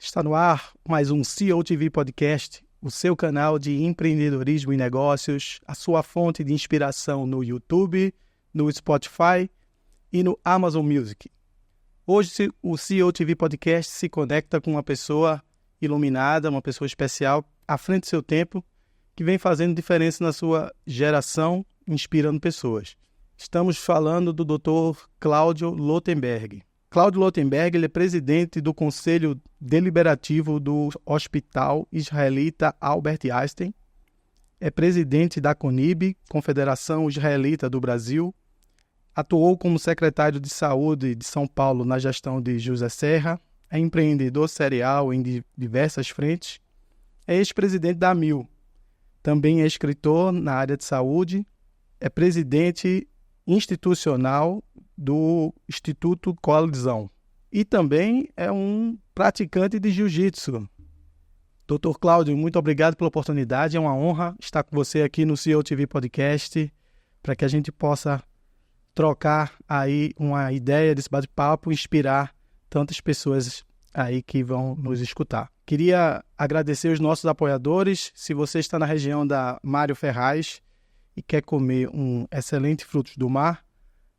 Está no ar mais um CEO TV Podcast, o seu canal de empreendedorismo e negócios, a sua fonte de inspiração no YouTube, no Spotify e no Amazon Music. Hoje o CEO TV Podcast se conecta com uma pessoa iluminada, uma pessoa especial, à frente do seu tempo, que vem fazendo diferença na sua geração, inspirando pessoas. Estamos falando do Dr. Cláudio Lotenberg. Cláudio Lotenberg ele é presidente do Conselho Deliberativo do Hospital Israelita Albert Einstein, é presidente da CONIB, Confederação Israelita do Brasil, atuou como secretário de Saúde de São Paulo na gestão de José Serra, é empreendedor serial em diversas frentes, é ex-presidente da AMIL, também é escritor na área de saúde, é presidente institucional do Instituto Coalizão e também é um praticante de jiu-jitsu. Dr. Cláudio, muito obrigado pela oportunidade, é uma honra estar com você aqui no CEO TV Podcast para que a gente possa trocar aí uma ideia desse bate-papo, inspirar tantas pessoas aí que vão nos escutar. Queria agradecer os nossos apoiadores. Se você está na região da Mário Ferraz e quer comer um excelente frutos do mar,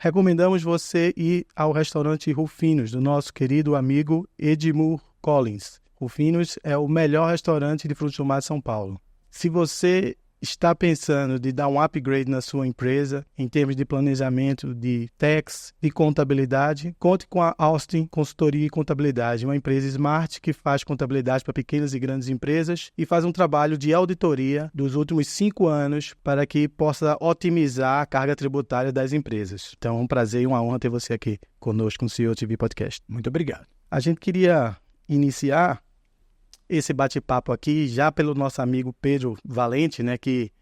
recomendamos você ir ao restaurante Rufinos, do nosso querido amigo Edmur Collins. Rufinos é o melhor restaurante de frutos do mar de São Paulo. Se você está pensando de dar um upgrade na sua empresa, em termos de planejamento de tax, de contabilidade, conte com a Austin Consultoria e Contabilidade, uma empresa smart que faz contabilidade para pequenas e grandes empresas e faz um trabalho de auditoria dos últimos 5 anos para que possa otimizar a carga tributária das empresas. Então é um prazer e uma honra ter você aqui conosco no CEO TV Podcast. Muito obrigado. A gente queria iniciar esse bate-papo aqui, já pelo nosso amigo Pedro Valente, né, que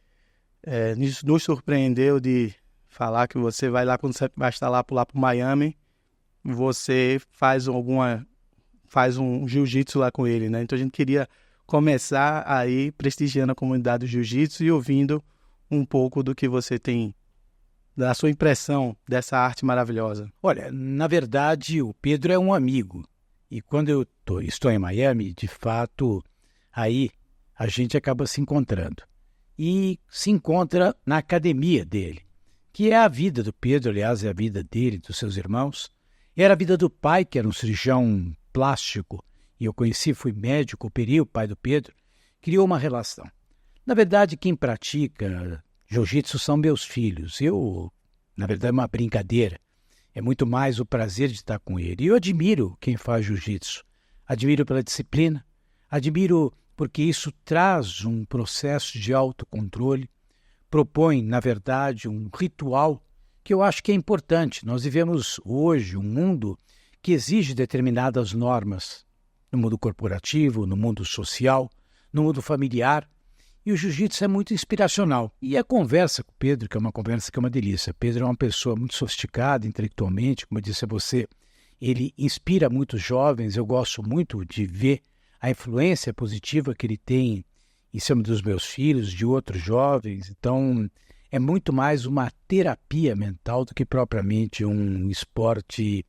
nos surpreendeu de falar que você vai lá, quando você vai estar lá para Miami, você faz um jiu-jitsu lá com ele, né? Então a gente queria começar aí prestigiando a comunidade do jiu-jitsu e ouvindo um pouco do que você tem, da sua impressão dessa arte maravilhosa. Olha, na verdade, o Pedro é um amigo. E quando eu estou em Miami, de fato, aí a gente acaba se encontrando. E se encontra na academia dele, que é a vida do Pedro, aliás, é a vida dele e dos seus irmãos. Era a vida do pai, que era um cirurgião plástico, e eu conheci, fui médico, operei o pai do Pedro, criou uma relação. Na verdade, quem pratica jiu-jitsu são meus filhos. Eu, na verdade, é uma brincadeira. É muito mais o prazer de estar com ele. E eu admiro quem faz jiu-jitsu. Admiro pela disciplina, admiro porque isso traz um processo de autocontrole, propõe, na verdade, um ritual que eu acho que é importante. Nós vivemos hoje um mundo que exige determinadas normas, no mundo corporativo, no mundo social, no mundo familiar. E o jiu-jitsu é muito inspiracional. E a conversa com o Pedro, que é uma conversa que é uma delícia. Pedro é uma pessoa muito sofisticada intelectualmente, como eu disse a você, ele inspira muitos jovens. Eu gosto muito de ver a influência positiva que ele tem em cima dos meus filhos, de outros jovens. Então, é muito mais uma terapia mental do que propriamente um esporte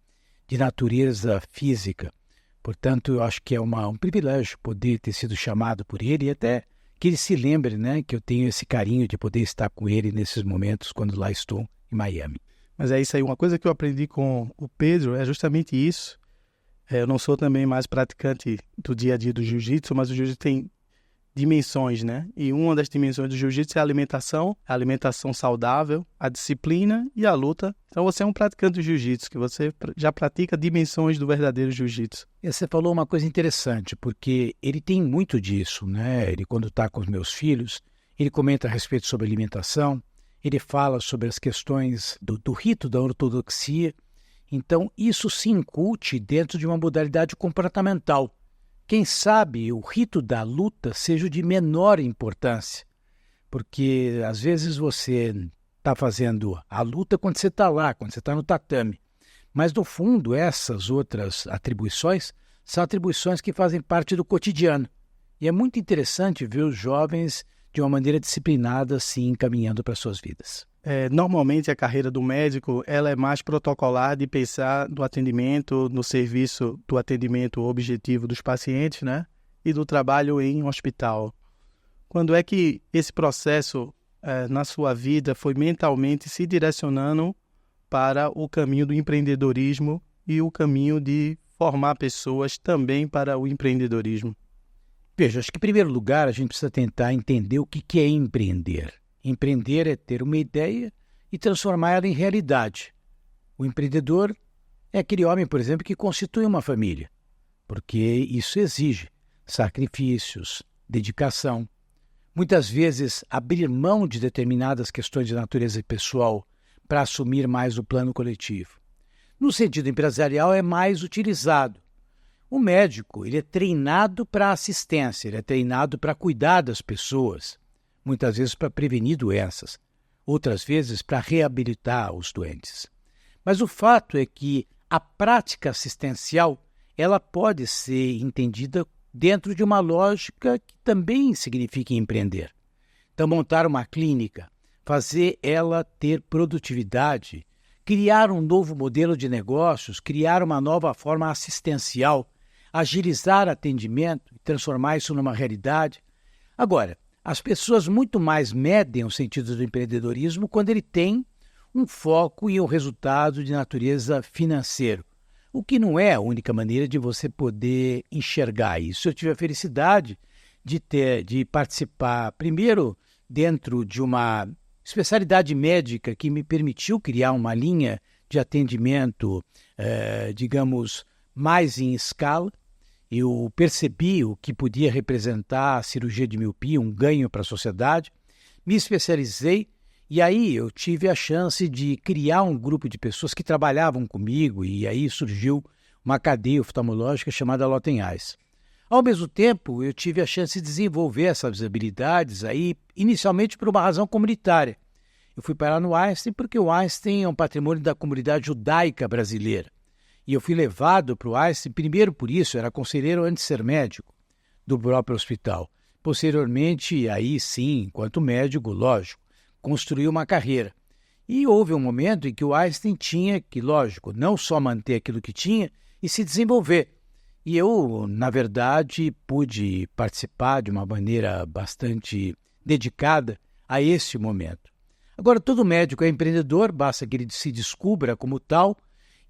de natureza física. Portanto, eu acho que é um privilégio poder ter sido chamado por ele e até que ele se lembre, né, que eu tenho esse carinho de poder estar com ele nesses momentos quando lá estou em Miami. Mas é isso aí, uma coisa que eu aprendi com o Pedro é justamente isso. Eu não sou também mais praticante do dia a dia do jiu-jitsu, mas o jiu-jitsu tem dimensões, né? E uma das dimensões do jiu-jitsu é a alimentação saudável, a disciplina e a luta. Então você é um praticante do jiu-jitsu, que você já pratica dimensões do verdadeiro jiu-jitsu. E você falou uma coisa interessante, porque ele tem muito disso, né? Ele, quando está com os meus filhos, ele comenta a respeito sobre alimentação, ele fala sobre as questões do rito da ortodoxia. Então, isso se incute dentro de uma modalidade comportamental. Quem sabe o rito da luta seja de menor importância, porque às vezes você está fazendo a luta quando você está lá, quando você está no tatame. Mas, no fundo, essas outras atribuições são atribuições que fazem parte do cotidiano. E é muito interessante ver os jovens de uma maneira disciplinada, se encaminhando para suas vidas. Normalmente a carreira do médico ela é mais protocolar de pensar no atendimento, no serviço do atendimento objetivo dos pacientes, né? E do trabalho em hospital. Quando é que esse processo na sua vida foi mentalmente se direcionando para o caminho do empreendedorismo e o caminho de formar pessoas também para o empreendedorismo? Veja, acho que em primeiro lugar a gente precisa tentar entender o que é empreender. Empreender é ter uma ideia e transformar ela em realidade. O empreendedor é aquele homem, por exemplo, que constitui uma família, porque isso exige sacrifícios, dedicação. Muitas vezes, abrir mão de determinadas questões de natureza pessoal para assumir mais o plano coletivo. No sentido empresarial, é mais utilizado. O médico ele é treinado para assistência, ele é treinado para cuidar das pessoas, muitas vezes para prevenir doenças, outras vezes para reabilitar os doentes. Mas o fato é que a prática assistencial ela pode ser entendida dentro de uma lógica que também significa empreender. Então, montar uma clínica, fazer ela ter produtividade, criar um novo modelo de negócios, criar uma nova forma assistencial, agilizar atendimento e transformar isso numa realidade. Agora, as pessoas muito mais medem o sentido do empreendedorismo quando ele tem um foco e um resultado de natureza financeira, o que não é a única maneira de você poder enxergar isso. Eu tive a felicidade de participar, primeiro, dentro de uma especialidade médica que me permitiu criar uma linha de atendimento, digamos, mais em escala. Eu percebi o que podia representar a cirurgia de miopia, um ganho para a sociedade, me especializei e aí eu tive a chance de criar um grupo de pessoas que trabalhavam comigo e aí surgiu uma cadeia oftalmológica chamada Lotten Eyes. Ao mesmo tempo, eu tive a chance de desenvolver essas habilidades aí, inicialmente por uma razão comunitária. Eu fui parar no Einstein porque o Einstein é um patrimônio da comunidade judaica brasileira. E eu fui levado para o Einstein, primeiro por isso, era conselheiro antes de ser médico do próprio hospital. Posteriormente, aí sim, enquanto médico, lógico, construí uma carreira. E houve um momento em que o Einstein tinha que, lógico, não só manter aquilo que tinha e se desenvolver. E eu, na verdade, pude participar de uma maneira bastante dedicada a esse momento. Agora, todo médico é empreendedor, basta que ele se descubra como tal.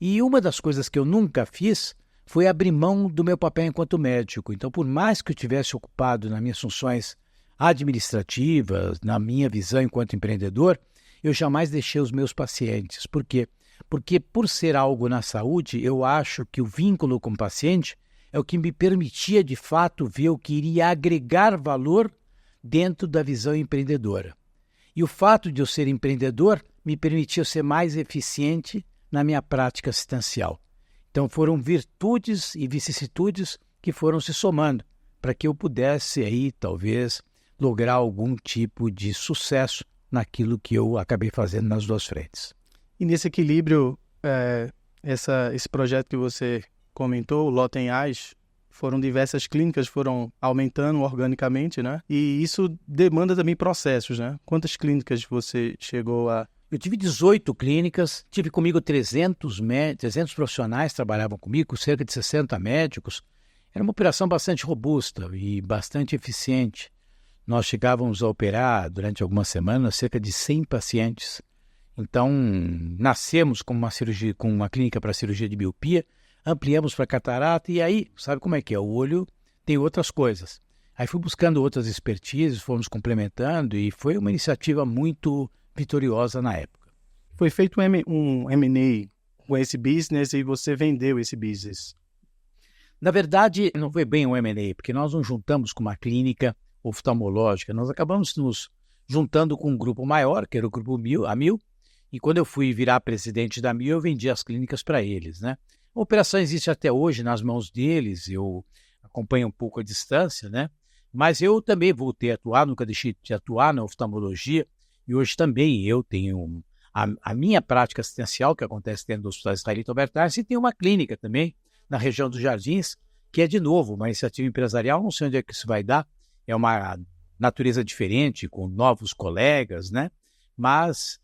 E uma das coisas que eu nunca fiz foi abrir mão do meu papel enquanto médico. Então, por mais que eu tivesse ocupado nas minhas funções administrativas, na minha visão enquanto empreendedor, eu jamais deixei os meus pacientes. Por quê? Porque por ser algo na saúde, eu acho que o vínculo com o paciente é o que me permitia, de fato, ver o que iria agregar valor dentro da visão empreendedora. E o fato de eu ser empreendedor me permitia ser mais eficiente na minha prática assistencial. Então foram virtudes e vicissitudes que foram se somando para que eu pudesse aí talvez lograr algum tipo de sucesso naquilo que eu acabei fazendo nas duas frentes. E nesse equilíbrio, esse projeto que você comentou, o Lotten Eyes, foram diversas clínicas, foram aumentando organicamente, né? E isso demanda também processos, né? Quantas clínicas você chegou a... Eu tive 18 clínicas, tive comigo 300 profissionais que trabalhavam comigo, cerca de 60 médicos. Era uma operação bastante robusta e bastante eficiente. Nós chegávamos a operar, durante algumas semanas, cerca de 100 pacientes. Então, nascemos com uma clínica para cirurgia de miopia, ampliamos para catarata e aí, sabe como é que é? O olho tem outras coisas. Aí fui buscando outras expertises, fomos complementando e foi uma iniciativa muito vitoriosa na época. Foi feito um M&A com esse business e você vendeu esse business? Na verdade, não foi bem um M&A, porque nós nos juntamos com uma clínica oftalmológica, nós acabamos nos juntando com um grupo maior, que era o grupo Amil, e quando eu fui virar presidente da Amil, eu vendi as clínicas para eles, né? A operação existe até hoje nas mãos deles, eu acompanho um pouco a distância, né? Mas eu também voltei a atuar, nunca deixei de atuar na oftalmologia, e hoje também eu tenho a minha prática assistencial, que acontece dentro do Hospital Israelita Albert Einstein, e tenho uma clínica também na região dos Jardins, que é, de novo, uma iniciativa empresarial, não sei onde é que isso vai dar, é uma natureza diferente, com novos colegas, né? Mas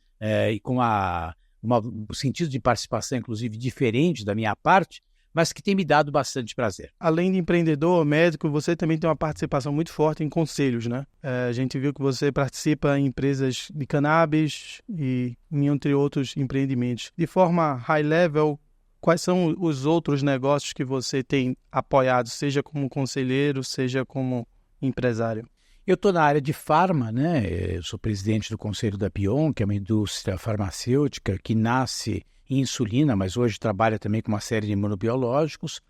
e com um sentido de participação, inclusive, diferente da minha parte, mas que tem me dado bastante prazer. Além de empreendedor, médico, você também tem uma participação muito forte em conselhos, né? A gente viu que você participa em empresas de cannabis e entre outros empreendimentos. De forma high level, quais são os outros negócios que você tem apoiado, seja como conselheiro, seja como empresário? Eu estou na área de farma, né? Eu sou presidente do Conselho da Bion, que é uma indústria farmacêutica que nasce em insulina, mas hoje trabalha também com uma série de imunobiológicos.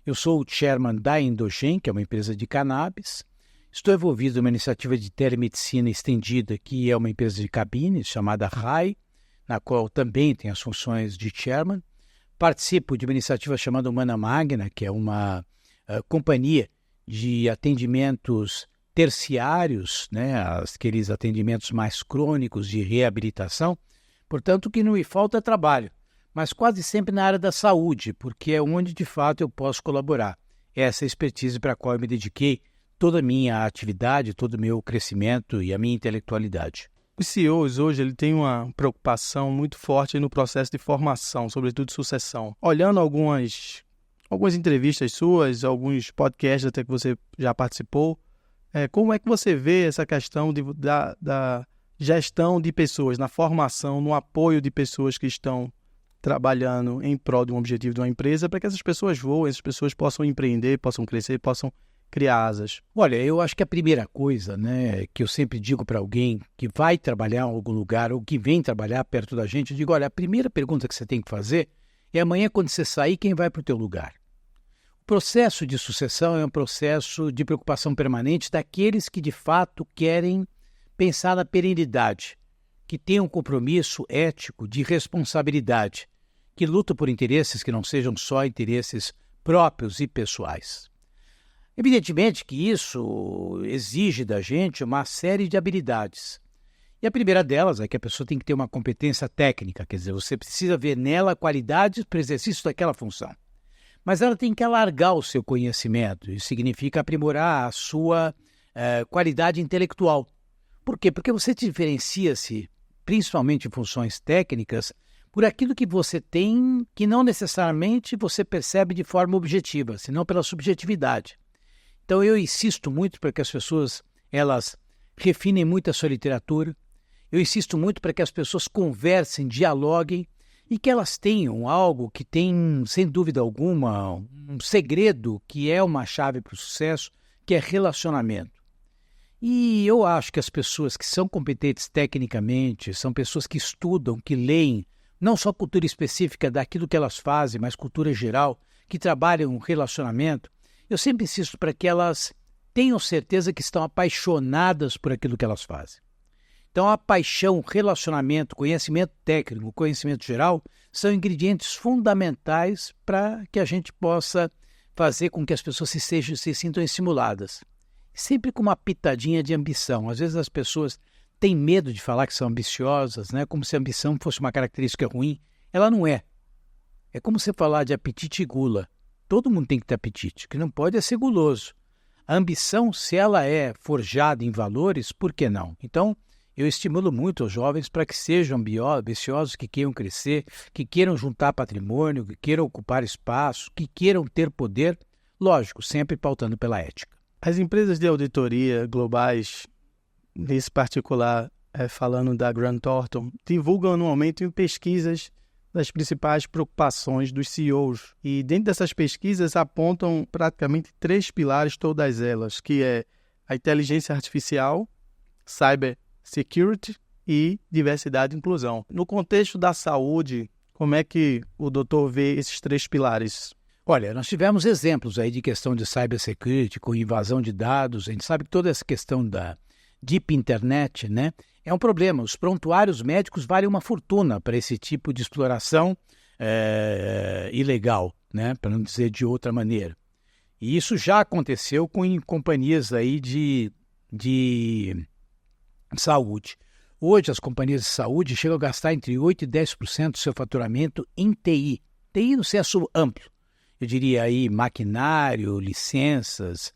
Eu sou o chairman da Endogen, que é uma empresa de cannabis. Estou envolvido numa iniciativa de telemedicina estendida, que é uma empresa de cabines, chamada RAI, na qual também tenho as funções de chairman. Participo de uma iniciativa chamada Humana Magna, que é uma companhia de atendimentos terciários, né, aqueles atendimentos mais crônicos de reabilitação. Portanto, que não me falta trabalho, mas quase sempre na área da saúde, porque é onde, de fato, eu posso colaborar. Essa é a expertise para a qual eu me dediquei toda a minha atividade, todo o meu crescimento e a minha intelectualidade. Os CEOs hoje ele tem uma preocupação muito forte no processo de formação, sobretudo sucessão. Olhando algumas entrevistas suas, alguns podcasts até que você já participou, como é que você vê essa questão da gestão de pessoas, na formação, no apoio de pessoas que estão trabalhando em prol de um objetivo de uma empresa, para que essas pessoas voem, essas pessoas possam empreender, possam crescer, possam criar asas? Olha, eu acho que a primeira coisa, né, que eu sempre digo para alguém que vai trabalhar em algum lugar ou que vem trabalhar perto da gente, eu digo, olha, a primeira pergunta que você tem que fazer é amanhã quando você sair, quem vai para o teu lugar? O processo de sucessão é um processo de preocupação permanente daqueles que de fato querem pensar na perenidade, que tem um compromisso ético de responsabilidade, que luta por interesses que não sejam só interesses próprios e pessoais. Evidentemente que isso exige da gente uma série de habilidades. E a primeira delas é que a pessoa tem que ter uma competência técnica, quer dizer, você precisa ver nela qualidades para o exercício daquela função. Mas ela tem que alargar o seu conhecimento, isso significa aprimorar a sua qualidade intelectual. Por quê? Porque você diferencia-se, principalmente em funções técnicas, por aquilo que você tem que não necessariamente você percebe de forma objetiva, senão pela subjetividade. Então eu insisto muito para que as pessoas elas refinem muito a sua literatura, eu insisto muito para que as pessoas conversem, dialoguem e que elas tenham algo que tem, sem dúvida alguma, um segredo que é uma chave para o sucesso, que é relacionamento. E eu acho que as pessoas que são competentes tecnicamente, são pessoas que estudam, que leem, não só cultura específica daquilo que elas fazem, mas cultura geral, que trabalham um relacionamento, eu sempre insisto para que elas tenham certeza que estão apaixonadas por aquilo que elas fazem. Então, a paixão, relacionamento, conhecimento técnico, conhecimento geral, são ingredientes fundamentais para que a gente possa fazer com que as pessoas se sintam estimuladas. Sempre com uma pitadinha de ambição. Às vezes as pessoas têm medo de falar que são ambiciosas, né? Como se a ambição fosse uma característica ruim. Ela não é. É como você falar de apetite e gula. Todo mundo tem que ter apetite, o que não pode é ser guloso. A ambição, se ela é forjada em valores, por que não? Então, eu estimulo muito os jovens para que sejam ambiciosos, que queiram crescer, que queiram juntar patrimônio, que queiram ocupar espaço, que queiram ter poder, lógico, sempre pautando pela ética. As empresas de auditoria globais, nesse particular, falando da Grant Thornton, divulgam anualmente em pesquisas das principais preocupações dos CEOs. E dentro dessas pesquisas apontam praticamente 3 pilares, todas elas, que é a inteligência artificial, cyber security e diversidade e inclusão. No contexto da saúde, como é que o doutor vê esses 3 pilares? Olha, nós tivemos exemplos aí de questão de cybersecurity, com invasão de dados. A gente sabe que toda essa questão da deep internet, né, é um problema. Os prontuários médicos valem uma fortuna para esse tipo de exploração ilegal, né, para não dizer de outra maneira. E isso já aconteceu com companhias aí de saúde. Hoje, as companhias de saúde chegam a gastar entre 8% e 10% do seu faturamento em TI. TI no senso amplo. Eu diria aí maquinário, licenças,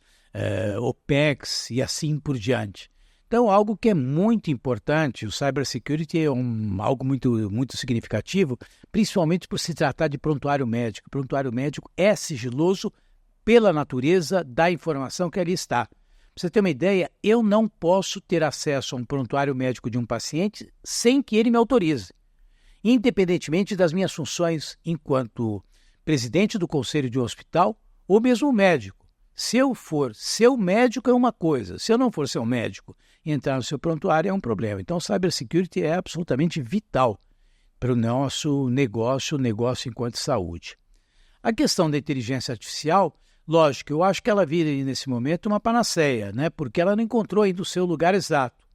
OPEX e assim por diante. Então, algo que é muito importante, o cybersecurity é algo muito, muito significativo, principalmente por se tratar de prontuário médico. O prontuário médico é sigiloso pela natureza da informação que ali está. Para você ter uma ideia, eu não posso ter acesso a um prontuário médico de um paciente sem que ele me autorize, independentemente das minhas funções enquanto presidente do conselho de um hospital ou mesmo médico. Se eu for seu médico é uma coisa, se eu não for seu médico e entrar no seu prontuário é um problema. Então, cybersecurity é absolutamente vital para o nosso negócio enquanto saúde. A questão da inteligência artificial, lógico, eu acho que ela vira nesse momento uma panaceia, né? Porque ela não encontrou ainda o seu lugar exato.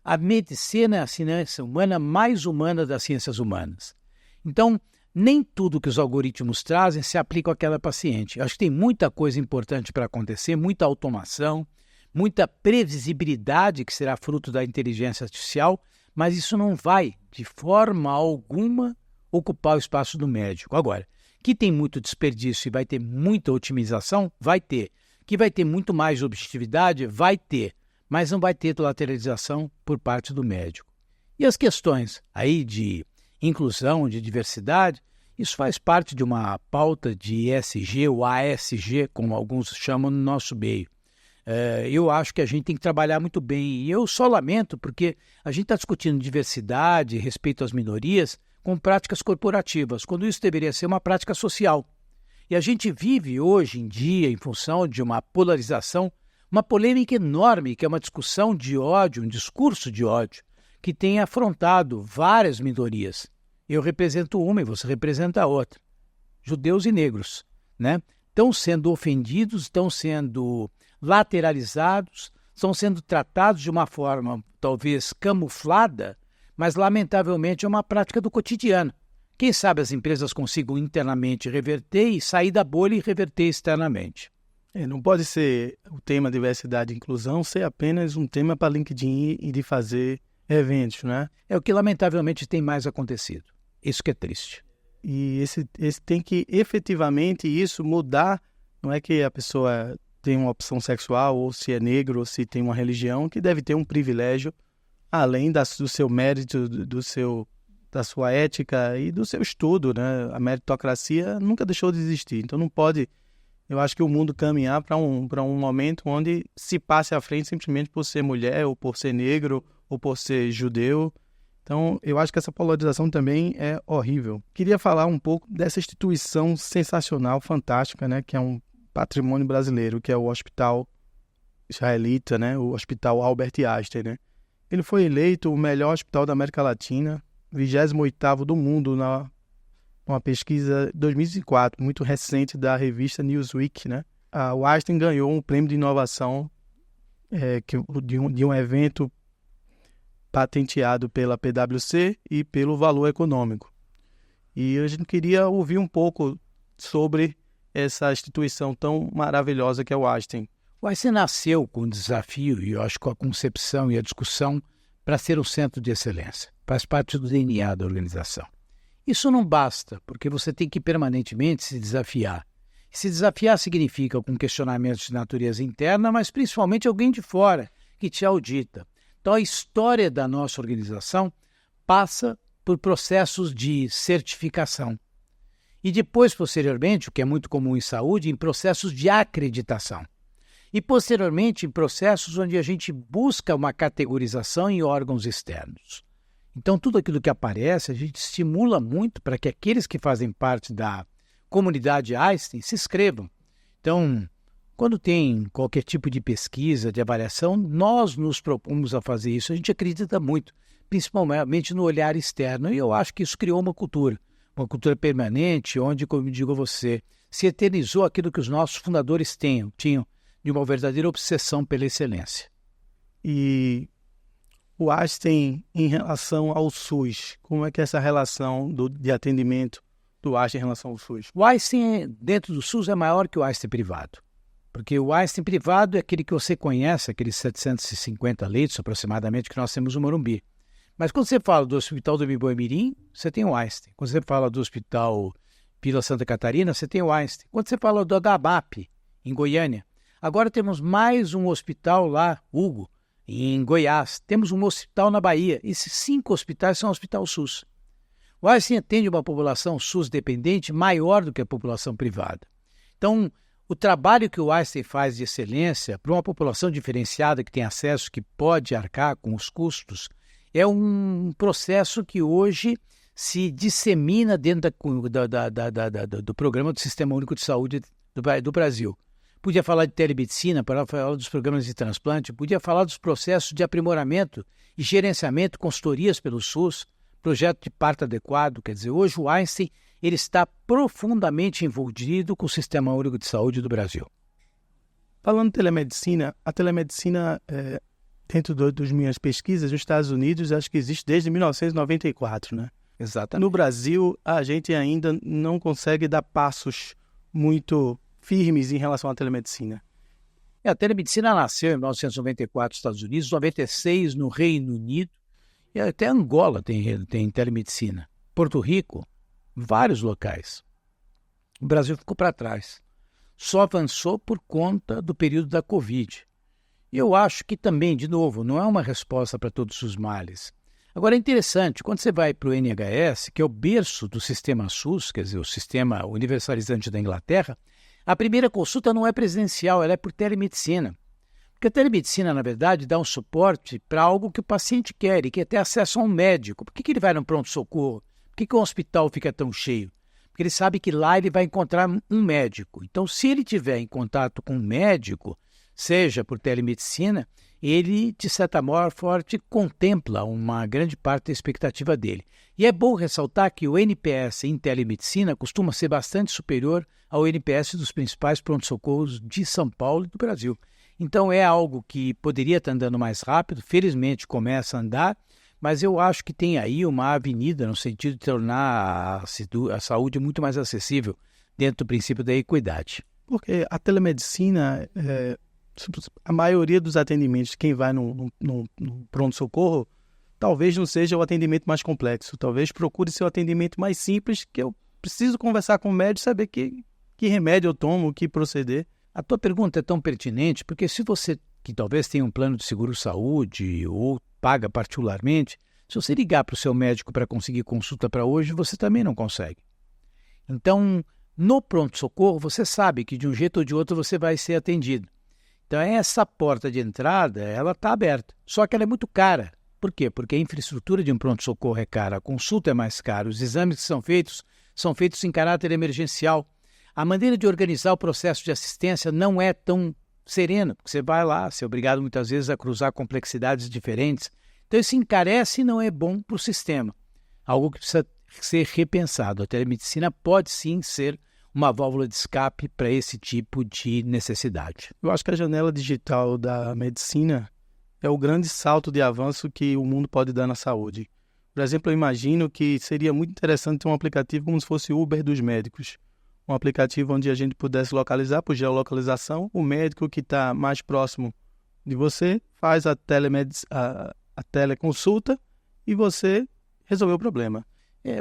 A medicina é a ciência humana mais humana das ciências humanas. Então, nem tudo que os algoritmos trazem se aplica àquela paciente. Acho que tem muita coisa importante para acontecer, muita automação, muita previsibilidade que será fruto da inteligência artificial, mas isso não vai, de forma alguma, ocupar o espaço do médico. Agora, que tem muito desperdício e vai ter muita otimização, vai ter. Que vai ter muito mais objetividade, vai ter, mas não vai ter lateralização por parte do médico. E as questões aí de inclusão, de diversidade, isso faz parte de uma pauta de ESG, ou ASG, como alguns chamam no nosso meio. Eu acho que a gente tem que trabalhar muito bem, e eu só lamento porque a gente está discutindo diversidade, respeito às minorias, com práticas corporativas, quando isso deveria ser uma prática social. E a gente vive hoje em dia, em função de uma polarização, uma polêmica enorme, que é uma discussão de ódio, um discurso de ódio, que tem afrontado várias minorias. Eu represento uma e você representa a outra. Judeus e negros, né? Estão sendo ofendidos, estão sendo lateralizados, estão sendo tratados de uma forma talvez camuflada, mas lamentavelmente é uma prática do cotidiano. Quem sabe as empresas consigam internamente reverter e sair da bolha e reverter externamente. Não pode ser o tema diversidade e inclusão ser apenas um tema para LinkedIn e de fazer eventos, né? É o que lamentavelmente tem mais acontecido. Isso que é triste. E esse tem que efetivamente isso mudar. Não é que a pessoa tem uma opção sexual, ou se é negro, ou se tem uma religião, que deve ter um privilégio, além do seu mérito, da sua ética e do seu estudo, né? A meritocracia nunca deixou de existir. Então não pode, eu acho que o mundo caminhar para um momento onde se passe à frente simplesmente por ser mulher, ou por ser negro, ou por ser judeu. Então, eu acho que essa polarização também é horrível. Queria falar um pouco dessa instituição sensacional, fantástica, né, que é um patrimônio brasileiro, que é o Hospital Israelita, né, o Hospital Albert Einstein, né? Ele foi eleito o melhor hospital da América Latina, 28º do mundo, numa pesquisa 2004, muito recente, da revista Newsweek, né? O Einstein ganhou um prêmio de inovação de um evento patenteado pela PwC e pelo Valor Econômico. E a gente queria ouvir um pouco sobre essa instituição tão maravilhosa que é o Einstein. O Einstein nasceu com o desafio, e eu acho com a concepção e a discussão, para ser um centro de excelência. Faz parte do DNA da organização. Isso não basta, porque você tem que permanentemente se desafiar. Se desafiar significa com questionamentos de natureza interna, mas principalmente alguém de fora que te audita. Então, a história da nossa organização passa por processos de certificação. E depois, posteriormente, o que é muito comum em saúde, em processos de acreditação. E, posteriormente, em processos onde a gente busca uma categorização em órgãos externos. Então, tudo aquilo que aparece, a gente estimula muito para que aqueles que fazem parte da comunidade Einstein se inscrevam. Então, quando tem qualquer tipo de pesquisa, de avaliação, nós nos propomos a fazer isso. A gente acredita muito, principalmente no olhar externo. E eu acho que isso criou uma cultura permanente, onde, como digo a você, se eternizou aquilo que os nossos fundadores tinham de uma verdadeira obsessão pela excelência. E o Einstein, em relação ao SUS, como é que é essa relação de atendimento do Einstein em relação ao SUS? O Einstein, dentro do SUS, é maior que o Einstein privado. Porque o Einstein privado é aquele que você conhece, aqueles 750 leitos aproximadamente que nós temos no Morumbi. Mas quando você fala do Hospital do Boi-Mirim, você tem o Einstein. Quando você fala do Hospital Vila Santa Catarina, você tem o Einstein. Quando você fala do ABAP, em Goiânia, agora temos mais um hospital lá, Hugo, em Goiás, temos um hospital na Bahia. Esses 5 hospitais são hospital SUS. O Einstein atende uma população SUS dependente maior do que a população privada. Então, o trabalho que o Einstein faz de excelência para uma população diferenciada que tem acesso, que pode arcar com os custos, é um processo que hoje se dissemina dentro do programa do Sistema Único de Saúde do Brasil. Podia falar de telemedicina, podia falar dos programas de transplante, podia falar dos processos de aprimoramento e gerenciamento, consultorias pelo SUS, projeto de parto adequado. Quer dizer, hoje o Einstein ele está profundamente envolvido com o Sistema Único de Saúde do Brasil. Falando de telemedicina, a telemedicina, dentro das minhas pesquisas, nos Estados Unidos, acho que existe desde 1994, né? Exatamente. No Brasil, a gente ainda não consegue dar passos muito firmes em relação à telemedicina. A telemedicina nasceu em 1994 nos Estados Unidos, 96 no Reino Unido, e até Angola tem telemedicina. Porto Rico, vários locais. O Brasil ficou para trás. Só avançou por conta do período da Covid. E eu acho que também, de novo, não é uma resposta para todos os males. Agora, é interessante, quando você vai para o NHS, que é o berço do sistema SUS, quer dizer, o sistema universalizante da Inglaterra, a primeira consulta não é presencial, ela é por telemedicina. Porque a telemedicina, na verdade, dá um suporte para algo que o paciente quer e quer ter acesso a um médico. Por que ele vai no pronto-socorro? Por que o hospital fica tão cheio? Porque ele sabe que lá ele vai encontrar um médico. Então, se ele tiver em contato com um médico, seja por telemedicina, ele, de certa forma, contempla uma grande parte da expectativa dele. E é bom ressaltar que o NPS em telemedicina costuma ser bastante superior ao NPS dos principais pronto-socorros de São Paulo e do Brasil. Então é algo que poderia estar andando mais rápido, felizmente começa a andar, mas eu acho que tem aí uma avenida no sentido de tornar a saúde muito mais acessível dentro do princípio da equidade. Porque a telemedicina, a maioria dos atendimentos, quem vai no pronto-socorro, talvez não seja o atendimento mais complexo, talvez procure ser o atendimento mais simples, que eu preciso conversar com o médico, saber que remédio eu tomo, o que proceder. A tua pergunta é tão pertinente porque se você, que talvez tenha um plano de seguro-saúde ou paga particularmente, se você ligar para o seu médico para conseguir consulta para hoje, você também não consegue. Então, no pronto-socorro, você sabe que de um jeito ou de outro você vai ser atendido. Então, essa porta de entrada, ela está aberta, só que ela é muito cara. Por quê? Porque a infraestrutura de um pronto-socorro é cara, a consulta é mais cara, os exames que são feitos em caráter emergencial. A maneira de organizar o processo de assistência não é tão serena, porque você vai lá, você é obrigado muitas vezes a cruzar complexidades diferentes. Então isso encarece e não é bom para o sistema. Algo que precisa ser repensado. A telemedicina pode sim ser uma válvula de escape para esse tipo de necessidade. Eu acho que a janela digital da medicina é o grande salto de avanço que o mundo pode dar na saúde. Por exemplo, eu imagino que seria muito interessante ter um aplicativo como se fosse o Uber dos médicos. Um aplicativo onde a gente pudesse localizar por geolocalização o médico que está mais próximo de você, faz a teleconsulta e você resolveu o problema.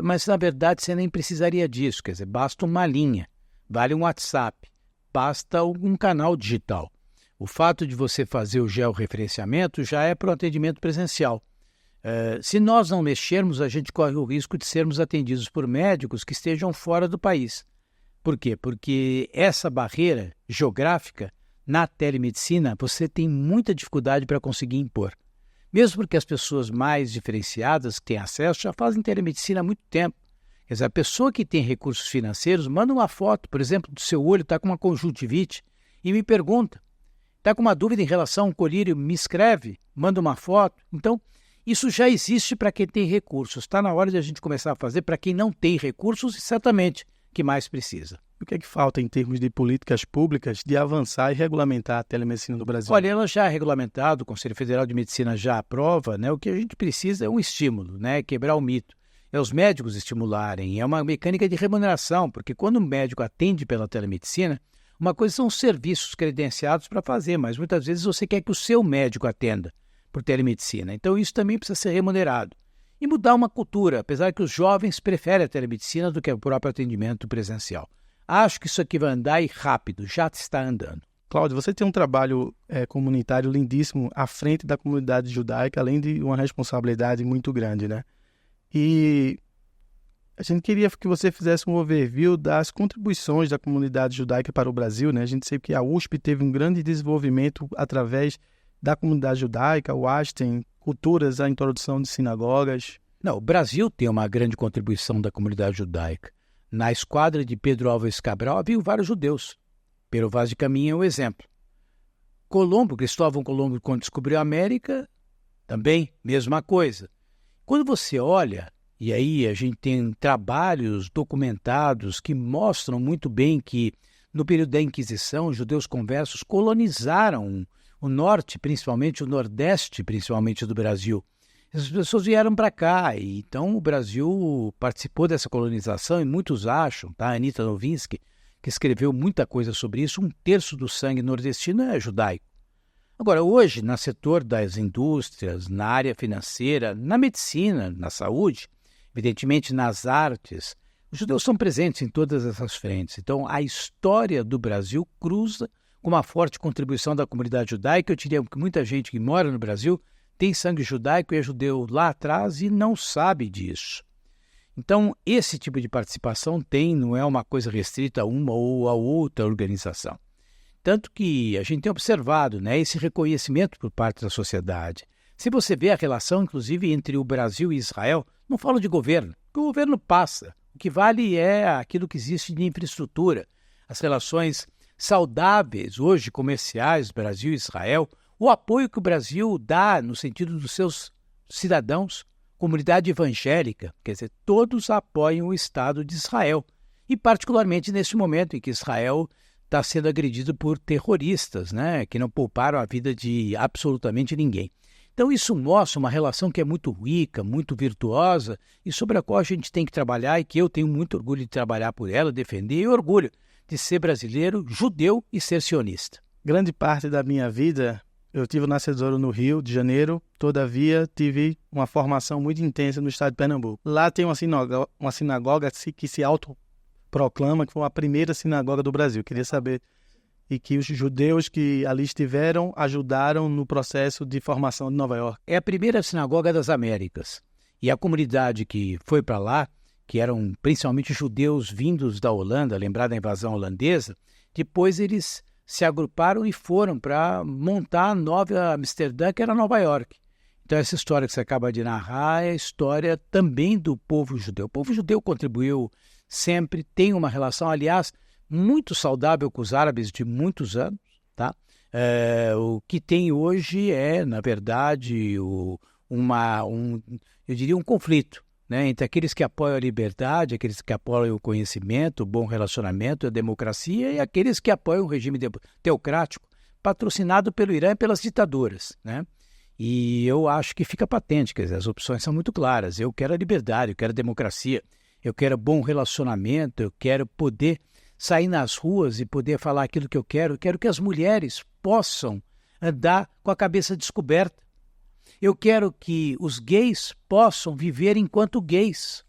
Mas, na verdade, você nem precisaria disso. Quer dizer, basta uma linha, vale um WhatsApp, basta um canal digital. O fato de você fazer o georreferenciamento já é para o atendimento presencial. Se nós não mexermos, a gente corre o risco de sermos atendidos por médicos que estejam fora do país. Por quê? Porque essa barreira geográfica, na telemedicina, você tem muita dificuldade para conseguir impor. Mesmo porque as pessoas mais diferenciadas que têm acesso já fazem telemedicina há muito tempo. Quer dizer, a pessoa que tem recursos financeiros manda uma foto, por exemplo, do seu olho, está com uma conjuntivite, e me pergunta. Está com uma dúvida em relação a um colírio, me escreve, manda uma foto. Então, isso já existe para quem tem recursos. Está na hora de a gente começar a fazer para quem não tem recursos e certamente que mais precisa. O que é que falta em termos de políticas públicas de avançar e regulamentar a telemedicina no Brasil? Olha, ela já é regulamentado, o Conselho Federal de Medicina já aprova, né? O que a gente precisa é um estímulo, né? Quebrar o mito. É os médicos estimularem, é uma mecânica de remuneração, porque quando o médico atende pela telemedicina, uma coisa são os serviços credenciados para fazer, mas muitas vezes você quer que o seu médico atenda por telemedicina. Então isso também precisa ser remunerado. E mudar uma cultura, apesar que os jovens preferem a telemedicina do que o próprio atendimento presencial. Acho que isso aqui vai andar e rápido, já está andando. Cláudio, você tem um trabalho comunitário lindíssimo à frente da comunidade judaica, além de uma responsabilidade muito grande, né? E a gente queria que você fizesse um overview das contribuições da comunidade judaica para o Brasil, né? A gente sabe que a USP teve um grande desenvolvimento através da comunidade judaica, o Einstein, culturas, a introdução de sinagogas. Não, o Brasil tem uma grande contribuição da comunidade judaica. Na esquadra de Pedro Álvares Cabral havia vários judeus. Pero Vaz de Caminha é um exemplo. Cristóvão Colombo, quando descobriu a América, também, mesma coisa. Quando você olha, e aí a gente tem trabalhos documentados que mostram muito bem que, no período da Inquisição, os judeus conversos colonizaram o norte, principalmente o nordeste, principalmente do Brasil. As pessoas vieram para cá, e então o Brasil participou dessa colonização, e muitos acham, tá? Anita Novinsky, que escreveu muita coisa sobre isso, 1/3 do sangue nordestino é judaico. Agora, hoje, no setor das indústrias, na área financeira, na medicina, na saúde, evidentemente nas artes, os judeus são presentes em todas essas frentes. Então, a história do Brasil cruza com uma forte contribuição da comunidade judaica. Eu diria que muita gente que mora no Brasil tem sangue judaico e é judeu lá atrás e não sabe disso. Então, esse tipo de participação não é uma coisa restrita a uma ou a outra organização. Tanto que a gente tem observado, né, esse reconhecimento por parte da sociedade. Se você vê a relação, inclusive, entre o Brasil e Israel, não falo de governo, porque o governo passa. O que vale é aquilo que existe de infraestrutura, as relações saudáveis, hoje comerciais, Brasil e Israel, o apoio que o Brasil dá no sentido dos seus cidadãos, comunidade evangélica, quer dizer, todos apoiam o Estado de Israel, e particularmente neste momento em que Israel está sendo agredido por terroristas, né, que não pouparam a vida de absolutamente ninguém. Então isso mostra uma relação que é muito rica, muito virtuosa, e sobre a qual a gente tem que trabalhar, e que eu tenho muito orgulho de trabalhar por ela, defender, e orgulho de ser brasileiro, judeu e ser sionista. Grande parte da minha vida eu tive o nascedouro no Rio de Janeiro, todavia tive uma formação muito intensa no estado de Pernambuco. Lá tem uma sinagoga que se autoproclama que foi a primeira sinagoga do Brasil. Queria saber, e que os judeus que ali estiveram ajudaram no processo de formação de Nova York. É a primeira sinagoga das Américas. E a comunidade que foi para lá, que eram principalmente judeus vindos da Holanda, lembrar da invasão holandesa, depois eles se agruparam e foram para montar a nova Amsterdã, que era Nova York. Então essa história que você acaba de narrar é a história também do povo judeu. O povo judeu contribuiu sempre, tem uma relação, aliás, muito saudável com os árabes de muitos anos, tá? O que tem hoje é, na verdade, eu diria um conflito, né, entre aqueles que apoiam a liberdade, aqueles que apoiam o conhecimento, o bom relacionamento, a democracia, e aqueles que apoiam o regime teocrático, patrocinado pelo Irã e pelas ditaduras, né? E eu acho que fica patente, quer dizer, as opções são muito claras. Eu quero a liberdade, eu quero a democracia, eu quero bom relacionamento, eu quero poder sair nas ruas e poder falar aquilo que eu quero que as mulheres possam andar com a cabeça descoberta. Eu quero que os gays possam viver enquanto gays.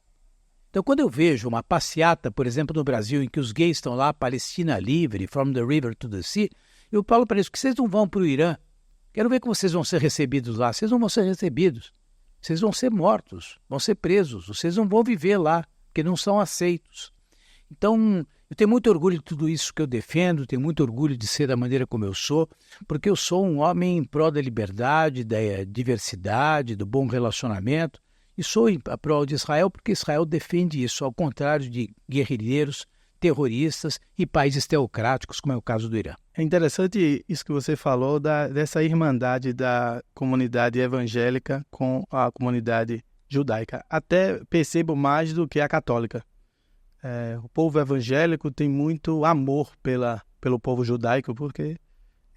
Então, quando eu vejo uma passeata, por exemplo, no Brasil, em que os gays estão lá, Palestina livre, from the river to the sea, eu falo para eles que vocês não vão para o Irã. Quero ver como vocês vão ser recebidos lá. Vocês não vão ser recebidos. Vocês vão ser mortos, vão ser presos. Vocês não vão viver lá, porque não são aceitos. Então, eu tenho muito orgulho de tudo isso que eu defendo, tenho muito orgulho de ser da maneira como eu sou, porque eu sou um homem em prol da liberdade, da diversidade, do bom relacionamento, e sou em prol de Israel porque Israel defende isso, ao contrário de guerrilheiros, terroristas e países teocráticos, como é o caso do Irã. É interessante isso que você falou dessa irmandade da comunidade evangélica com a comunidade judaica. Até percebo mais do que a católica. O povo evangélico tem muito amor pelo povo judaico, porque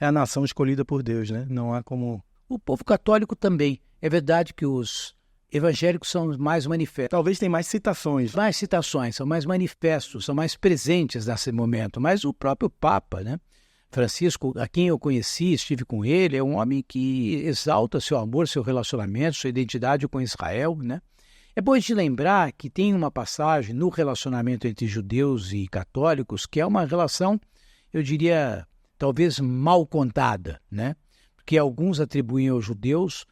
é a nação escolhida por Deus, né? Não há como... O povo católico também. É verdade que os evangélicos são mais manifestos. Talvez tem mais citações. Mais citações, são mais manifestos, são mais presentes nesse momento. Mas o próprio Papa, né? Francisco, a quem eu conheci, estive com ele, é um homem que exalta seu amor, seu relacionamento, sua identidade com Israel, né? É bom de lembrar que tem uma passagem no relacionamento entre judeus e católicos que é uma relação, eu diria, talvez mal contada, né? Porque alguns atribuem aos judeus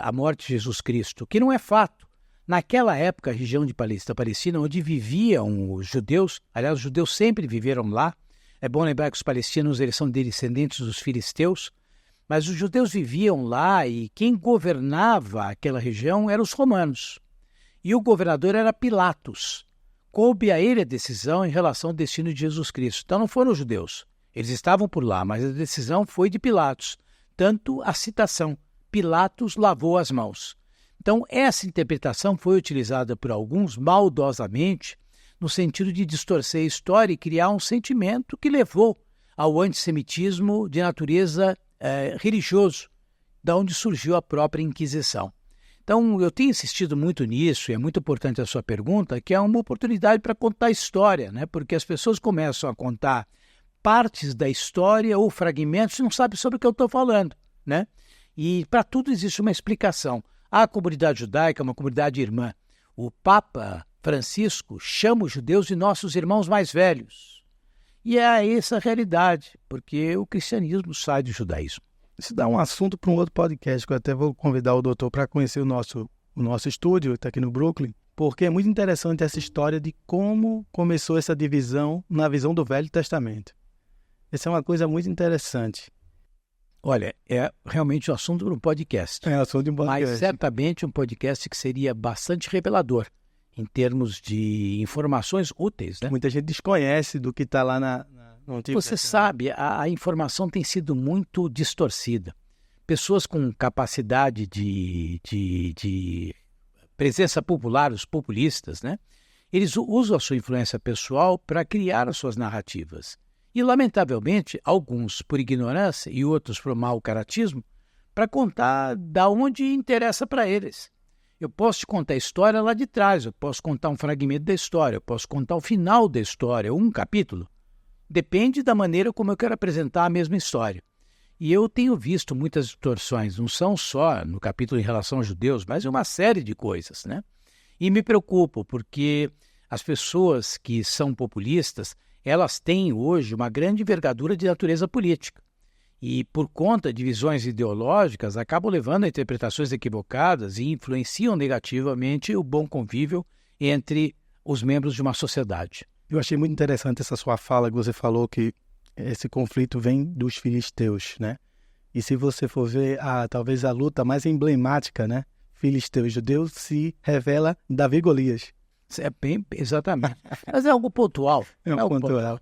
a morte de Jesus Cristo, que não é fato. Naquela época, a região da Palestina, onde viviam os judeus, aliás, os judeus sempre viveram lá. É bom lembrar que os palestinos eles são descendentes dos filisteus, mas os judeus viviam lá e quem governava aquela região eram os romanos. E o governador era Pilatos. Coube a ele a decisão em relação ao destino de Jesus Cristo. Então não foram os judeus. Eles estavam por lá, mas a decisão foi de Pilatos. Tanto a citação, Pilatos lavou as mãos. Então essa interpretação foi utilizada por alguns maldosamente no sentido de distorcer a história e criar um sentimento que levou ao antissemitismo de natureza religioso, da onde surgiu a própria Inquisição. Então, eu tenho insistido muito nisso, e é muito importante a sua pergunta, que é uma oportunidade para contar a história, né? Porque as pessoas começam a contar partes da história ou fragmentos e não sabem sobre o que eu estou falando, né? E para tudo existe uma explicação. A comunidade judaica é uma comunidade irmã. O Papa Francisco chama os judeus de nossos irmãos mais velhos. E é essa a realidade, porque o cristianismo sai do judaísmo. Isso dá um assunto para um outro podcast, que eu até vou convidar o doutor para conhecer o nosso estúdio, está aqui no Brooklyn, porque é muito interessante essa história de como começou essa divisão na visão do Velho Testamento. Essa é uma coisa muito interessante. Olha, é realmente um assunto para um podcast. É assunto de um podcast. Mas certamente um podcast que seria bastante revelador em termos de informações úteis, né? Muita gente desconhece do que está lá no Antigo Você Testamento. sabe, a informação tem sido muito distorcida. Pessoas com capacidade de presença popular, os populistas, né? Eles usam a sua influência pessoal para criar as suas narrativas. E, lamentavelmente, alguns por ignorância e outros por mau caratismo, para contar da onde interessa para eles. Eu posso te contar a história lá de trás, eu posso contar um fragmento da história, eu posso contar o final da história, um capítulo. Depende da maneira como eu quero apresentar a mesma história. E eu tenho visto muitas distorções, não são só no capítulo em relação aos judeus, mas uma série de coisas, né? E me preocupo, porque as pessoas que são populistas, elas têm hoje uma grande envergadura de natureza política. E, por conta de visões ideológicas, acabam levando a interpretações equivocadas e influenciam negativamente o bom convívio entre os membros de uma sociedade. Eu achei muito interessante essa sua fala que você falou que esse conflito vem dos filisteus, né? E se você for ver, talvez a luta mais emblemática, né? Filisteu e judeu se revela em Davi e Golias. É bem, exatamente. Mas é algo pontual. É algo pontual.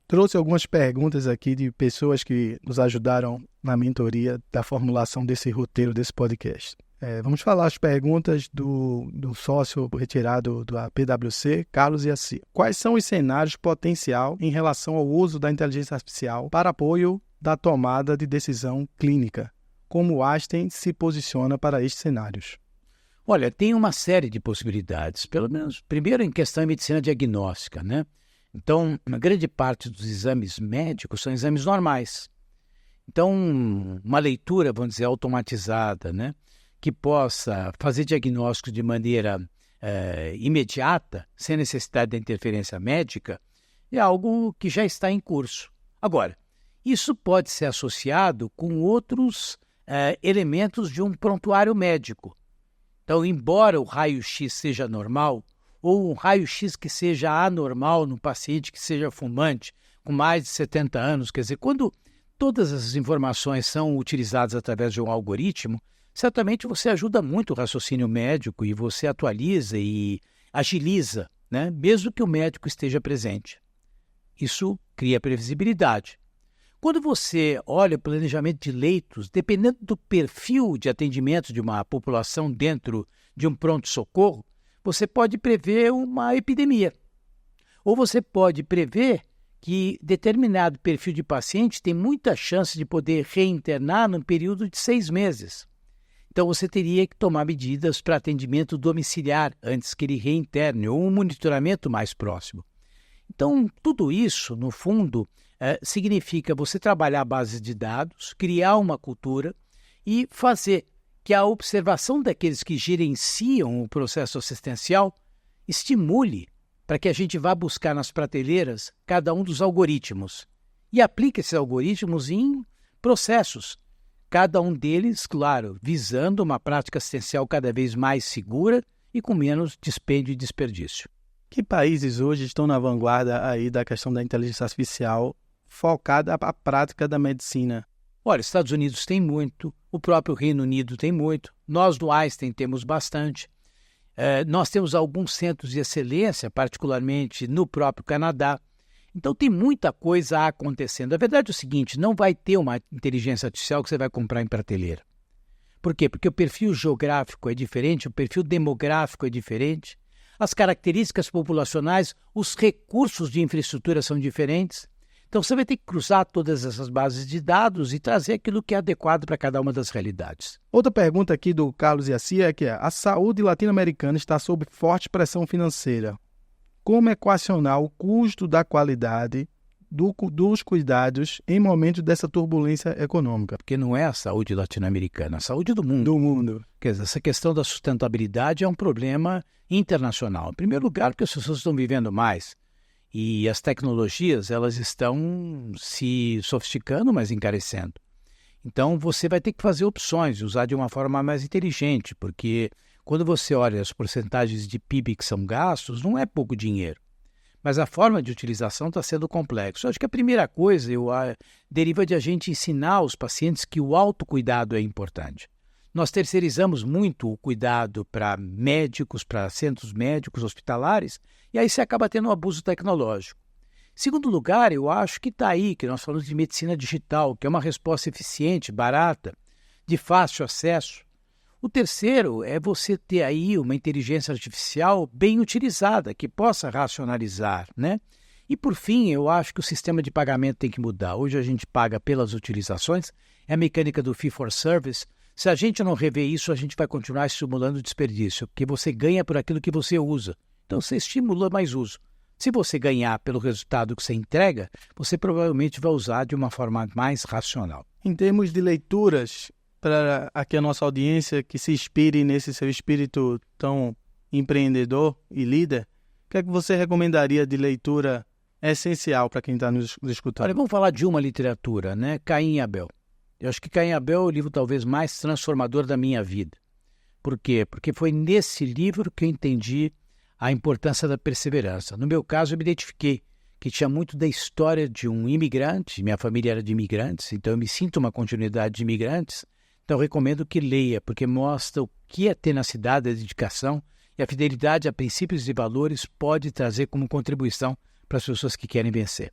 Trouxe algumas perguntas aqui de pessoas que nos ajudaram na mentoria da formulação desse roteiro, desse podcast. Vamos falar as perguntas do sócio retirado da PwC, Carlos Iassi. Quais são os cenários potencial em relação ao uso da inteligência artificial para apoio da tomada de decisão clínica? Como o Einstein se posiciona para estes cenários? Olha, tem uma série de possibilidades. Pelo menos, primeiro em questão de medicina diagnóstica, né? Então, uma grande parte dos exames médicos são exames normais. Então, uma leitura, vamos dizer, automatizada, né? Que possa fazer diagnóstico de maneira imediata, sem necessidade da interferência médica, é algo que já está em curso. Agora, isso pode ser associado com outros elementos de um prontuário médico. Então, embora o raio-x seja normal, ou um raio-x que seja anormal no paciente que seja fumante, com mais de 70 anos, quer dizer, quando todas essas informações são utilizadas através de um algoritmo, certamente você ajuda muito o raciocínio médico e você atualiza e agiliza, né? Mesmo que o médico esteja presente. Isso cria previsibilidade. Quando você olha o planejamento de leitos, dependendo do perfil de atendimento de uma população dentro de um pronto-socorro, você pode prever uma epidemia. Ou você pode prever que determinado perfil de paciente tem muita chance de poder reinternar num período de 6 meses. Então, você teria que tomar medidas para atendimento domiciliar antes que ele reinterne, ou um monitoramento mais próximo. Então, tudo isso, no fundo, significa você trabalhar a base de dados, criar uma cultura e fazer que a observação daqueles que gerenciam o processo assistencial estimule para que a gente vá buscar nas prateleiras cada um dos algoritmos e aplica esses algoritmos em processos. Cada um deles, claro, visando uma prática assistencial cada vez mais segura e com menos dispêndio e desperdício. Que países hoje estão na vanguarda aí da questão da inteligência artificial focada à prática da medicina? Olha, Estados Unidos tem muito, o próprio Reino Unido tem muito, nós do Einstein temos bastante. Nós temos alguns centros de excelência, particularmente no próprio Canadá. Então tem muita coisa acontecendo. A verdade é o seguinte, não vai ter uma inteligência artificial que você vai comprar em prateleira. Por quê? Porque o perfil geográfico é diferente, o perfil demográfico é diferente, as características populacionais, os recursos de infraestrutura são diferentes. Então você vai ter que cruzar todas essas bases de dados e trazer aquilo que é adequado para cada uma das realidades. Outra pergunta aqui do Carlos Yacia é que a saúde latino-americana está sob forte pressão financeira. Como equacionar o custo da qualidade dos cuidados em momentos dessa turbulência econômica? Porque não é a saúde latino-americana, é a saúde do mundo. Do mundo. Quer dizer, essa questão da sustentabilidade é um problema internacional. Em primeiro lugar, porque as pessoas estão vivendo mais e as tecnologias elas estão se sofisticando, mas encarecendo. Então, você vai ter que fazer opções, usar de uma forma mais inteligente, porque quando você olha as porcentagens de PIB que são gastos, não é pouco dinheiro. Mas a forma de utilização está sendo complexa. Eu acho que a primeira coisa deriva de a gente ensinar aos pacientes que o autocuidado é importante. Nós terceirizamos muito o cuidado para médicos, para centros médicos, hospitalares, e aí você acaba tendo um abuso tecnológico. Em segundo lugar, eu acho que está aí, que nós falamos de medicina digital, que é uma resposta eficiente, barata, de fácil acesso. O terceiro é você ter aí uma inteligência artificial bem utilizada, que possa racionalizar, né? E, por fim, eu acho que o sistema de pagamento tem que mudar. Hoje a gente paga pelas utilizações, é a mecânica do fee for service. Se a gente não rever isso, a gente vai continuar estimulando o desperdício, porque você ganha por aquilo que você usa. Então, você estimula mais uso. Se você ganhar pelo resultado que você entrega, você provavelmente vai usar de uma forma mais racional. Em termos de leituras, para aqui a nossa audiência que se inspire nesse seu espírito tão empreendedor e líder, o que é que você recomendaria de leitura essencial para quem está nos escutando? Olha, vamos falar de uma literatura, né? Caim e Abel. Eu acho que Caim e Abel é o livro talvez mais transformador da minha vida. Por quê? Porque foi nesse livro que eu entendi a importância da perseverança. No meu caso, eu me identifiquei que tinha muito da história de um imigrante, minha família era de imigrantes, então eu me sinto uma continuidade de imigrantes. Então, eu recomendo que leia, porque mostra o que é tenacidade, a dedicação e a fidelidade a princípios e valores pode trazer como contribuição para as pessoas que querem vencer.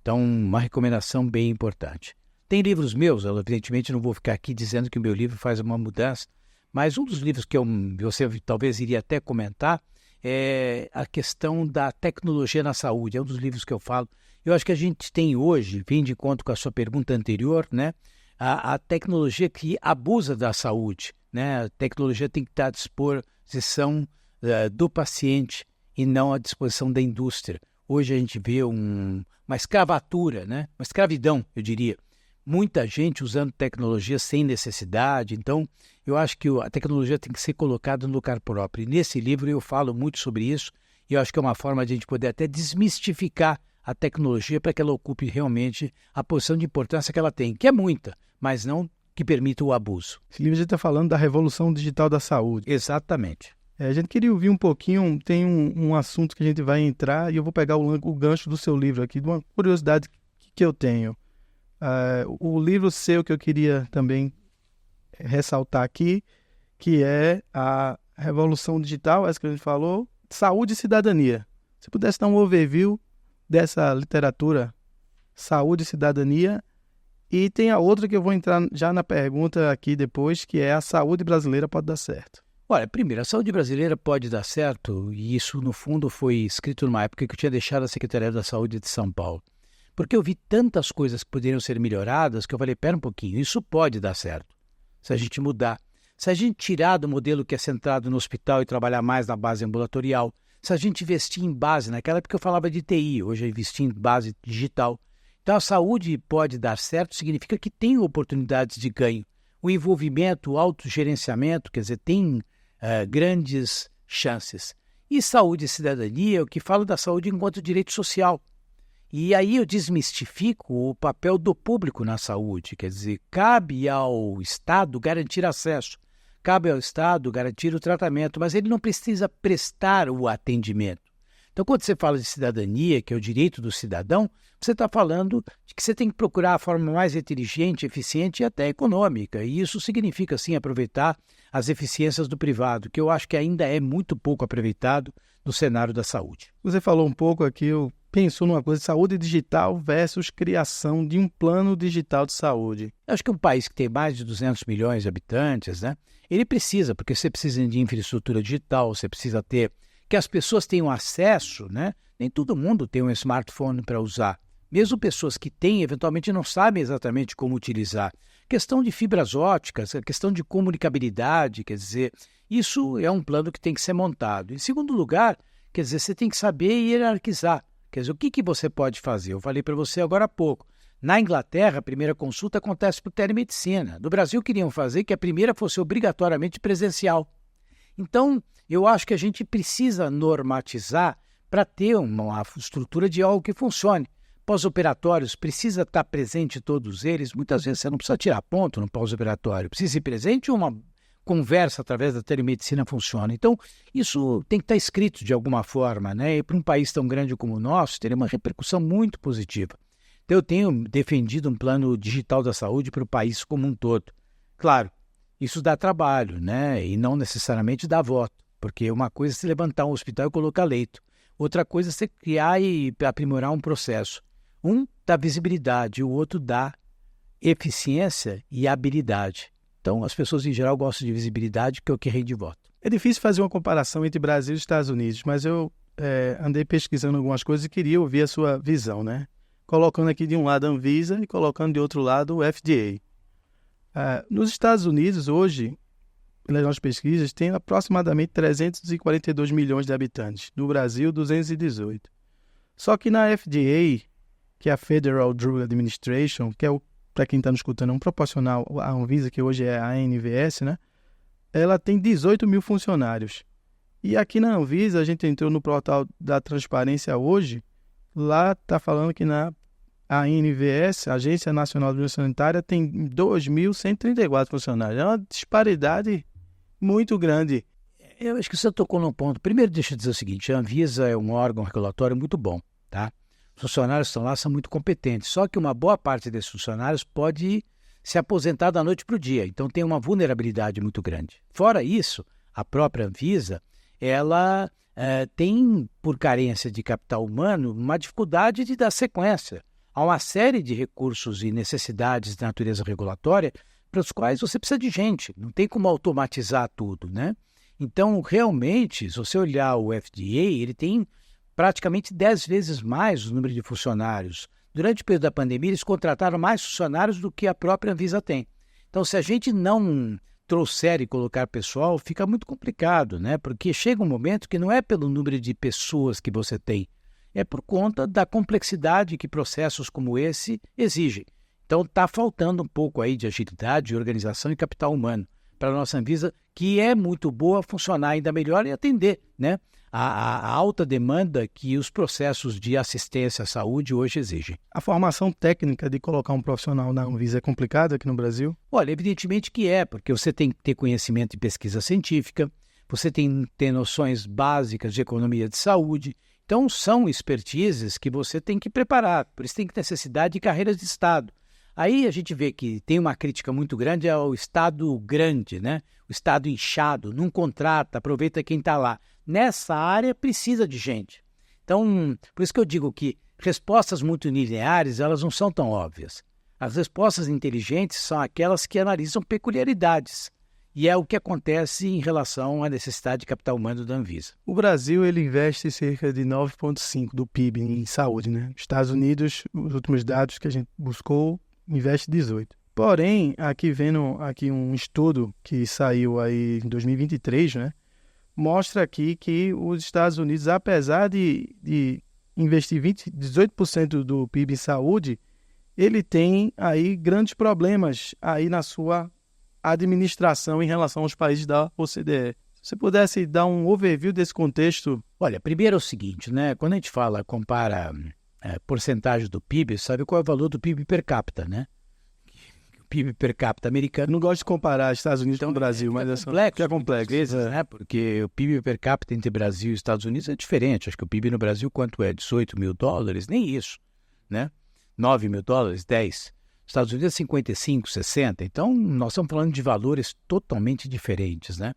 Então, uma recomendação bem importante. Tem livros meus, eu evidentemente não vou ficar aqui dizendo que o meu livro faz uma mudança, mas um dos livros que você talvez iria até comentar é a questão da tecnologia na saúde. É um dos livros que eu falo. Eu acho que a gente tem hoje, vem de encontro com a sua pergunta anterior, né? A tecnologia que abusa da saúde, né? A tecnologia tem que estar à disposição do paciente e não à disposição da indústria. Hoje a gente vê uma escravatura, né? Uma escravidão, eu diria. Muita gente usando tecnologia sem necessidade. Então, eu acho que a tecnologia tem que ser colocada no lugar próprio. E nesse livro eu falo muito sobre isso e eu acho que é uma forma de a gente poder até desmistificar a tecnologia para que ela ocupe realmente a posição de importância que ela tem, que é muita, mas não que permita o abuso. Esse livro a gente está falando da revolução digital da saúde. Exatamente. A gente queria ouvir um pouquinho, tem um assunto que a gente vai entrar e eu vou pegar o gancho do seu livro aqui, de uma curiosidade que eu tenho. O livro seu que eu queria também ressaltar aqui, que é a revolução digital, essa que a gente falou, saúde e cidadania. Se pudesse dar um overview dessa literatura, saúde e cidadania, e tem a outra que eu vou entrar já na pergunta aqui depois, que é a saúde brasileira pode dar certo. Olha, primeiro, a saúde brasileira pode dar certo, e isso no fundo foi escrito numa época que eu tinha deixado a Secretaria da Saúde de São Paulo, porque eu vi tantas coisas que poderiam ser melhoradas que eu falei, pera um pouquinho, isso pode dar certo, se a gente mudar. Se a gente tirar do modelo que é centrado no hospital e trabalhar mais na base ambulatorial, se a gente investir em base, naquela época eu falava de TI, hoje eu investi em base digital. Então a saúde pode dar certo, significa que tem oportunidades de ganho. O envolvimento, o autogerenciamento, quer dizer, tem grandes chances. E saúde e cidadania, o que fala da saúde enquanto direito social. E aí eu desmistifico o papel do público na saúde, quer dizer, cabe ao Estado garantir acesso, cabe ao Estado garantir o tratamento, mas ele não precisa prestar o atendimento. Então, quando você fala de cidadania, que é o direito do cidadão, você está falando de que você tem que procurar a forma mais inteligente, eficiente e até econômica. E isso significa, sim, aproveitar as eficiências do privado, que eu acho que ainda é muito pouco aproveitado no cenário da saúde. Você falou um pouco aqui, eu penso numa coisa, saúde digital versus criação de um plano digital de saúde. Eu acho que um país que tem mais de 200 milhões de habitantes, né, ele precisa, porque você precisa de infraestrutura digital, você precisa ter que as pessoas tenham acesso, né? Nem todo mundo tem um smartphone para usar. Mesmo pessoas que têm, eventualmente não sabem exatamente como utilizar. Questão de fibras óticas, a questão de comunicabilidade, quer dizer, isso é um plano que tem que ser montado. Em segundo lugar, quer dizer, você tem que saber hierarquizar. Quer dizer, o que você pode fazer? Eu falei para você agora há pouco. Na Inglaterra, a primeira consulta acontece por telemedicina. No Brasil, queriam fazer que a primeira fosse obrigatoriamente presencial. Então, eu acho que a gente precisa normatizar para ter uma estrutura de algo que funcione. Pós-operatórios, precisa estar presente todos eles. Muitas vezes você não precisa tirar ponto no pós-operatório. Precisa ir presente ou uma conversa através da telemedicina funciona. Então, isso tem que estar escrito de alguma forma, né? E para um país tão grande como o nosso, teria uma repercussão muito positiva. Então, eu tenho defendido um plano digital da saúde para o país como um todo. Claro, isso dá trabalho, né? E não necessariamente dá voto, porque uma coisa é se levantar um hospital e colocar leito. Outra coisa é você criar e aprimorar um processo. Um dá visibilidade, o outro dá eficiência e habilidade. Então, as pessoas em geral gostam de visibilidade, que é o que rende voto. É difícil fazer uma comparação entre Brasil e Estados Unidos, mas eu andei pesquisando algumas coisas e queria ouvir a sua visão, né? Colocando aqui de um lado a Anvisa e colocando de outro lado o FDA. Nos Estados Unidos, hoje, pelas nossas pesquisas, tem aproximadamente 342 milhões de habitantes. No Brasil, 218. Só que na FDA, que é a Federal Drug Administration, que é, para quem está nos escutando, um proporcional à Anvisa, que hoje é a ANVS, né? Ela tem 18 mil funcionários. E aqui na Anvisa, a gente entrou no portal da transparência hoje, lá está falando que a ANVS, a Agência Nacional de Vigilância Sanitária, tem 2.134 funcionários. É uma disparidade muito grande. Eu acho que você tocou num ponto. Primeiro, deixa eu dizer o seguinte, a Anvisa é um órgão regulatório muito bom, tá? Os funcionários que estão lá são muito competentes, só que uma boa parte desses funcionários pode se aposentar da noite para o dia, então tem uma vulnerabilidade muito grande. Fora isso, a própria Anvisa, ela tem, por carência de capital humano, uma dificuldade de dar sequência a uma série de recursos e necessidades de natureza regulatória para os quais você precisa de gente, não tem como automatizar tudo, né? Então, realmente, se você olhar o FDA, ele tem praticamente 10 vezes mais o número de funcionários. Durante o período da pandemia, eles contrataram mais funcionários do que a própria Anvisa tem. Então, se a gente não trouxer e colocar pessoal, fica muito complicado, né? Porque chega um momento que não é pelo número de pessoas que você tem, é por conta da complexidade que processos como esse exigem. Então, está faltando um pouco aí de agilidade, organização e capital humano para a nossa Anvisa, que é muito boa, funcionar ainda melhor e atender, né, a alta demanda que os processos de assistência à saúde hoje exigem. A formação técnica de colocar um profissional na Anvisa é complicada aqui no Brasil? Olha, evidentemente que é, porque você tem que ter conhecimento em pesquisa científica, você tem que ter noções básicas de economia de saúde. Então, são expertises que você tem que preparar, por isso tem que ter necessidade de carreiras de Estado. Aí a gente vê que tem uma crítica muito grande ao Estado grande, né? O Estado inchado, não contrata, aproveita quem está lá. Nessa área precisa de gente. Então, por isso que eu digo que respostas muito lineares, elas não são tão óbvias. As respostas inteligentes são aquelas que analisam peculiaridades. E é o que acontece em relação à necessidade de capital humano da Anvisa. O Brasil ele investe cerca de 9,5% do PIB em saúde, né? Estados Unidos, os últimos dados que a gente buscou, investe 18%. Porém, aqui vendo um estudo que saiu aí em 2023, né? Mostra aqui que os Estados Unidos, apesar de investir 18% do PIB em saúde, ele tem aí grandes problemas aí na sua administração em relação aos países da OCDE. Se você pudesse dar um overview desse contexto. Olha, primeiro é o seguinte, né? Quando a gente compara porcentagem do PIB, sabe qual é o valor do PIB per capita, né? O PIB per capita americano. Não gosto de comparar Estados Unidos com o Brasil, mas é complexo. Vezes, né? Porque o PIB per capita entre Brasil e Estados Unidos é diferente. Acho que o PIB no Brasil, quanto é? $18 mil? Nem isso, né? $9 mil? 10. Estados Unidos é 55, 60. Então, nós estamos falando de valores totalmente diferentes, né?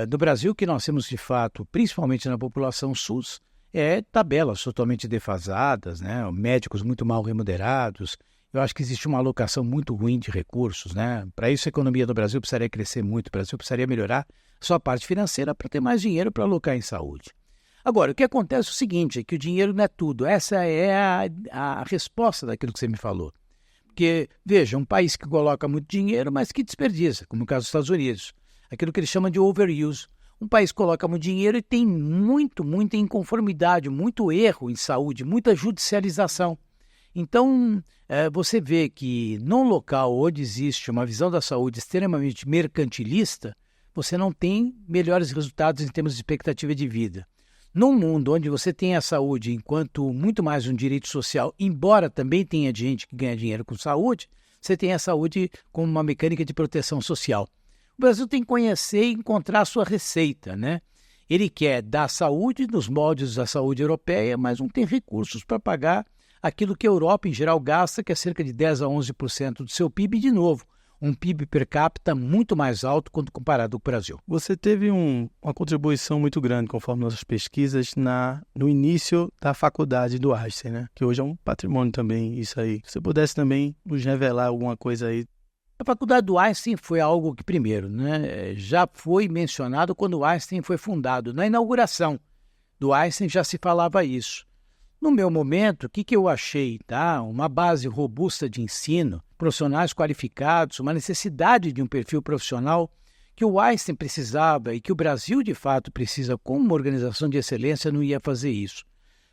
No Brasil, o que nós temos de fato, principalmente na população SUS, é tabelas totalmente defasadas, né? Médicos muito mal remunerados. Eu acho que existe uma alocação muito ruim de recursos, né? Para isso, a economia do Brasil precisaria crescer muito, o Brasil precisaria melhorar a sua parte financeira para ter mais dinheiro para alocar em saúde. Agora, o que acontece é o seguinte, é que o dinheiro não é tudo. Essa é a resposta daquilo que você me falou. Porque, veja, um país que coloca muito dinheiro, mas que desperdiça, como o caso dos Estados Unidos. Aquilo que eles chamam de overuse. Um país coloca muito dinheiro e tem muita inconformidade, muito erro em saúde, muita judicialização. Então, você vê que num local onde existe uma visão da saúde extremamente mercantilista, você não tem melhores resultados em termos de expectativa de vida. Num mundo onde você tem a saúde enquanto muito mais um direito social, embora também tenha gente que ganha dinheiro com saúde, você tem a saúde como uma mecânica de proteção social. O Brasil tem que conhecer e encontrar a sua receita, né? Ele quer dar saúde nos moldes da saúde europeia, mas não tem recursos para pagar aquilo que a Europa em geral gasta, que é cerca de 10% a 11% do seu PIB, de novo, um PIB per capita muito mais alto quando comparado com o Brasil. Você teve uma contribuição muito grande, conforme nossas pesquisas, no início da faculdade do Einstein, né? Que hoje é um patrimônio também, isso aí. Se você pudesse também nos revelar alguma coisa aí. A faculdade do Einstein foi algo que, primeiro, né, já foi mencionado quando o Einstein foi fundado. Na inauguração do Einstein já se falava isso. No meu momento, o que eu achei? Tá? Uma base robusta de ensino, profissionais qualificados, uma necessidade de um perfil profissional que o Einstein precisava e que o Brasil, de fato, precisa como uma organização de excelência, não ia fazer isso.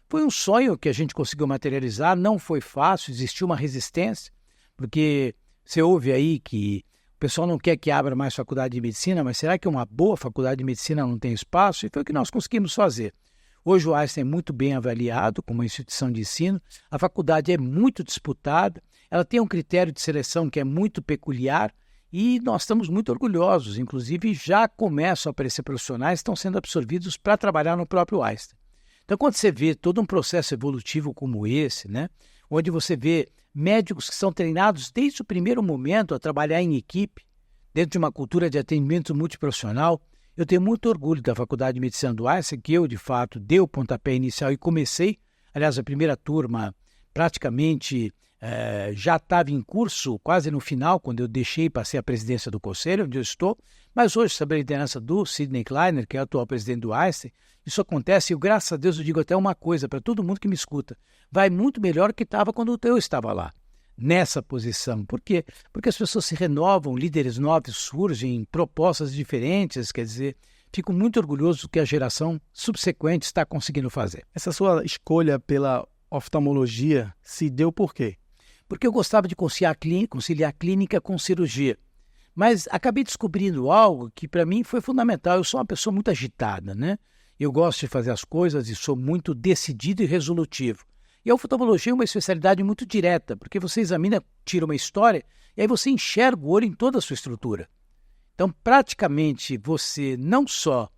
Foi um sonho que a gente conseguiu materializar, não foi fácil, existiu uma resistência, porque você ouve aí que o pessoal não quer que abra mais faculdade de medicina, mas será que uma boa faculdade de medicina não tem espaço? E foi o que nós conseguimos fazer. Hoje o Einstein é muito bem avaliado como uma instituição de ensino, a faculdade é muito disputada, ela tem um critério de seleção que é muito peculiar e nós estamos muito orgulhosos, inclusive já começam a aparecer profissionais que estão sendo absorvidos para trabalhar no próprio Einstein. Então quando você vê todo um processo evolutivo como esse, né, onde você vê médicos que são treinados desde o primeiro momento a trabalhar em equipe, dentro de uma cultura de atendimento multiprofissional, eu tenho muito orgulho da Faculdade de Medicina do Einstein, que eu, de fato, dei o pontapé inicial e comecei. Aliás, a primeira turma praticamente já estava em curso, quase no final, quando eu deixei e passei a presidência do conselho, onde eu estou. Mas hoje, sob a liderança do Sidney Kleiner, que é o atual presidente do Einstein, isso acontece e, graças a Deus, eu digo até uma coisa para todo mundo que me escuta. Vai muito melhor que estava quando eu estava lá. Nessa posição. Por quê? Porque as pessoas se renovam, líderes novos surgem, propostas diferentes, quer dizer, fico muito orgulhoso do que a geração subsequente está conseguindo fazer. Essa sua escolha pela oftalmologia se deu por quê? Porque eu gostava de conciliar a clínica com cirurgia. Mas acabei descobrindo algo que para mim foi fundamental. Eu sou uma pessoa muito agitada, né? Eu gosto de fazer as coisas e sou muito decidido e resolutivo. E a oftalmologia é uma especialidade muito direta, porque você examina, tira uma história, e aí você enxerga o olho em toda a sua estrutura. Então, praticamente, você não só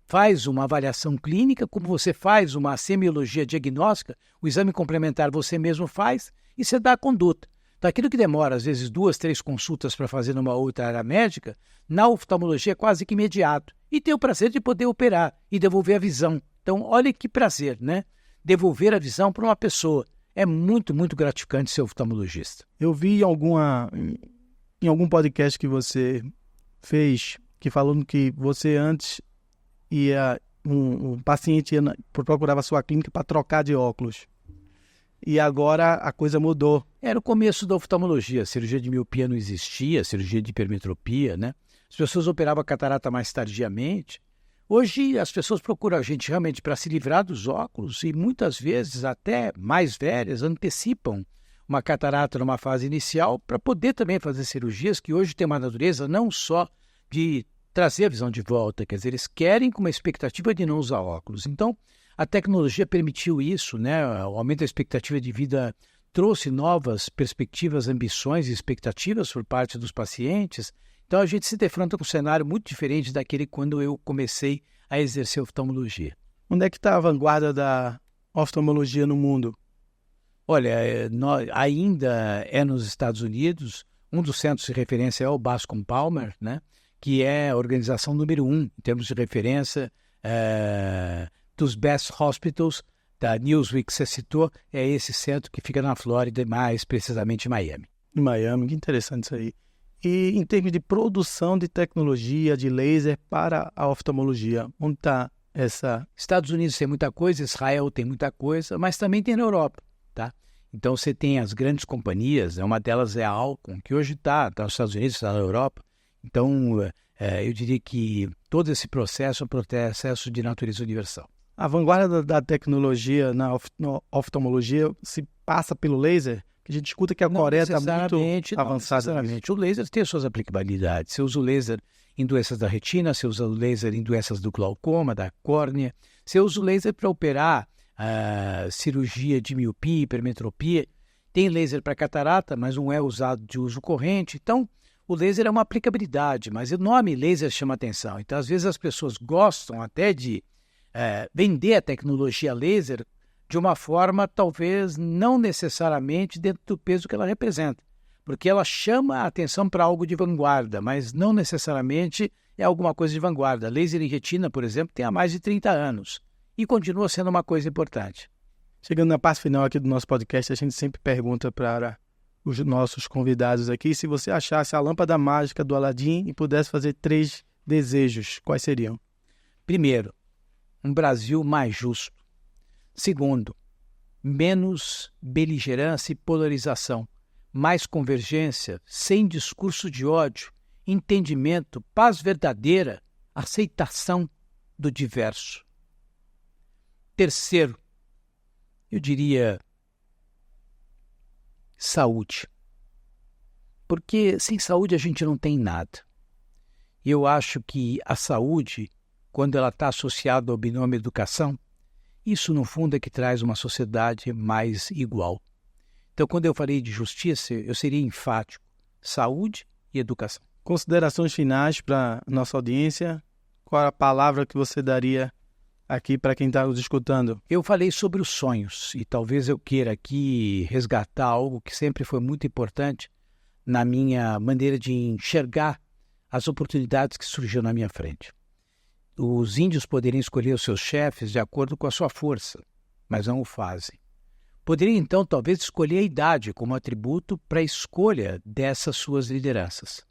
faz uma avaliação clínica, como você faz uma semiologia diagnóstica, o exame complementar você mesmo faz, e você dá a conduta. Então, aquilo que demora, às vezes, 2, 3 consultas para fazer numa outra área médica, na oftalmologia é quase que imediato. E tem o prazer de poder operar e devolver a visão. Então, olha que prazer, né? Devolver a visão para uma pessoa. É muito, muito gratificante ser oftalmologista. Eu vi em algum podcast que você fez, que falando que você antes um paciente procurava a sua clínica para trocar de óculos. E agora a coisa mudou. Era o começo da oftalmologia. A cirurgia de miopia não existia, a cirurgia de hipermetropia, né? As pessoas operavam a catarata mais tardiamente. Hoje as pessoas procuram a gente realmente para se livrar dos óculos e muitas vezes até mais velhas antecipam uma catarata numa fase inicial para poder também fazer cirurgias que hoje têm uma natureza não só de trazer a visão de volta, quer dizer, eles querem com uma expectativa de não usar óculos. Então, A tecnologia permitiu isso, né? O aumento da expectativa de vida trouxe novas perspectivas, ambições e expectativas por parte dos pacientes. Então, a gente se defronta com um cenário muito diferente daquele quando eu comecei a exercer oftalmologia. Onde é que está a vanguarda da oftalmologia no mundo? Olha, ainda é nos Estados Unidos. Um dos centros de referência é o Bascom Palmer, né? Que é a organização número 1 em termos de referência dos Best Hospitals, da Newsweek que você citou, é esse centro que fica na Flórida, mais precisamente em Miami. Em Miami, que interessante isso aí. E em termos de produção de tecnologia, de laser para a oftalmologia, onde está essa... Estados Unidos tem muita coisa, Israel tem muita coisa, mas também tem na Europa, tá? Então você tem as grandes companhias, uma delas é a Alcon, que hoje está nos Estados Unidos, está na Europa. Então eu diria que todo esse processo é um processo de natureza universal. A vanguarda da tecnologia na oftalmologia se passa pelo laser? Que a gente escuta que a Coreia está muito avançada. O laser tem as suas aplicabilidades. Você usa o laser em doenças da retina, você usa o laser em doenças do glaucoma, da córnea. Você usa o laser para operar cirurgia de miopia, hipermetropia. Tem laser para catarata, mas não é usado de uso corrente. Então, o laser é uma aplicabilidade, mas o nome laser chama atenção. Então, às vezes as pessoas gostam até de vender a tecnologia laser de uma forma talvez não necessariamente dentro do peso que ela representa, porque ela chama a atenção para algo de vanguarda, mas não necessariamente é alguma coisa de vanguarda. Laser em retina, por exemplo, tem há mais de 30 anos e continua sendo uma coisa importante. Chegando na parte final aqui do nosso podcast, a gente sempre pergunta para os nossos convidados aqui, se você achasse a lâmpada mágica do Aladim e pudesse fazer 3 desejos, quais seriam? Primeiro, um Brasil mais justo. Segundo, menos beligerância e polarização, mais convergência, sem discurso de ódio, entendimento, paz verdadeira, aceitação do diverso. Terceiro, eu diria saúde. Porque sem saúde a gente não tem nada. E eu acho que a saúde, quando ela está associada ao binômio educação, isso no fundo é que traz uma sociedade mais igual. Então, quando eu falei de justiça, eu seria enfático: saúde e educação. Considerações finais para a nossa audiência? Qual a palavra que você daria aqui para quem está nos escutando? Eu falei sobre os sonhos e talvez eu queira aqui resgatar algo que sempre foi muito importante na minha maneira de enxergar as oportunidades que surgiram na minha frente. Os índios poderiam escolher os seus chefes de acordo com a sua força, mas não o fazem. Poderiam, então, talvez escolher a idade como atributo para a escolha dessas suas lideranças,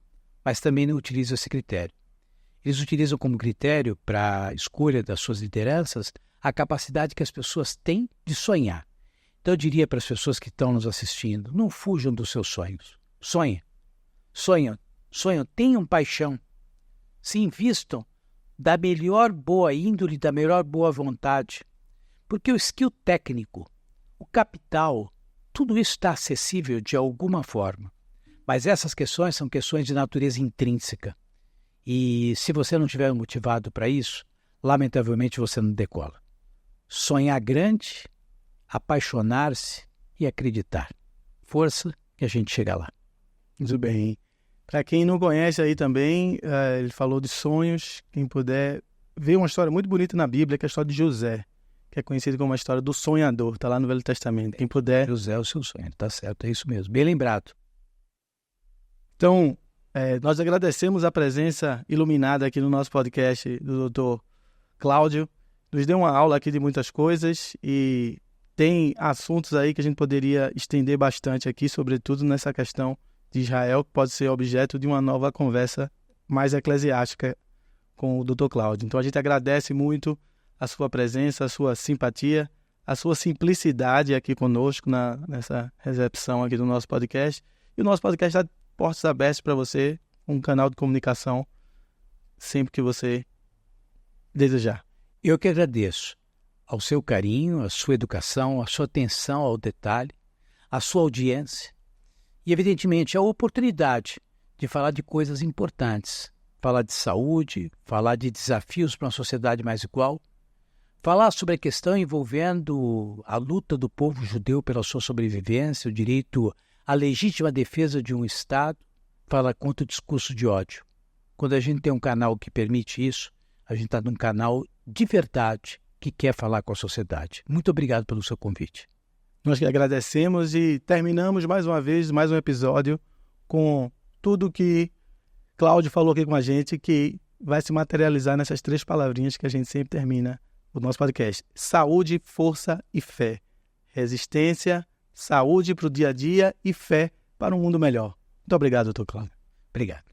mas também não utilizam esse critério. Eles utilizam como critério para a escolha das suas lideranças a capacidade que as pessoas têm de sonhar. Então, eu diria para as pessoas que estão nos assistindo, não fujam dos seus sonhos. Sonhem, tenham paixão, se invistam da melhor boa índole, da melhor boa vontade. Porque o skill técnico, o capital, tudo isso está acessível de alguma forma. Mas essas questões são questões de natureza intrínseca. E se você não estiver motivado para isso, lamentavelmente você não decola. Sonhar grande, apaixonar-se e acreditar. Força que a gente chega lá. Muito bem. Para quem não conhece aí também, ele falou de sonhos. Quem puder ver uma história muito bonita na Bíblia, que é a história de José, que é conhecida como a história do sonhador. Está lá no Velho Testamento. Quem puder... José é o seu sonho, tá certo, é isso mesmo. Bem lembrado. Então, nós agradecemos a presença iluminada aqui no nosso podcast do Dr. Cláudio. Nos deu uma aula aqui de muitas coisas e tem assuntos aí que a gente poderia estender bastante aqui, sobretudo nessa questão de Israel, que pode ser objeto de uma nova conversa mais eclesiástica com o Dr. Cláudio. Então a gente agradece muito a sua presença, a sua simpatia, a sua simplicidade aqui conosco nessa recepção aqui do nosso podcast. E o nosso podcast está de portas abertas para você, um canal de comunicação sempre que você desejar. Eu que agradeço ao seu carinho, a sua educação, a sua atenção ao detalhe, a sua audiência. E, evidentemente, a oportunidade de falar de coisas importantes, falar de saúde, falar de desafios para uma sociedade mais igual, falar sobre a questão envolvendo a luta do povo judeu pela sua sobrevivência, o direito à legítima defesa de um Estado, fala contra o discurso de ódio. Quando a gente tem um canal que permite isso, a gente está num canal de verdade que quer falar com a sociedade. Muito obrigado pelo seu convite. Nós que agradecemos e terminamos mais uma vez, mais um episódio com tudo que Cláudio falou aqui com a gente, que vai se materializar nessas 3 palavrinhas que a gente sempre termina o nosso podcast. Saúde, força e fé. Resistência, saúde para o dia a dia e fé para um mundo melhor. Muito obrigado, doutor Cláudio. Obrigado.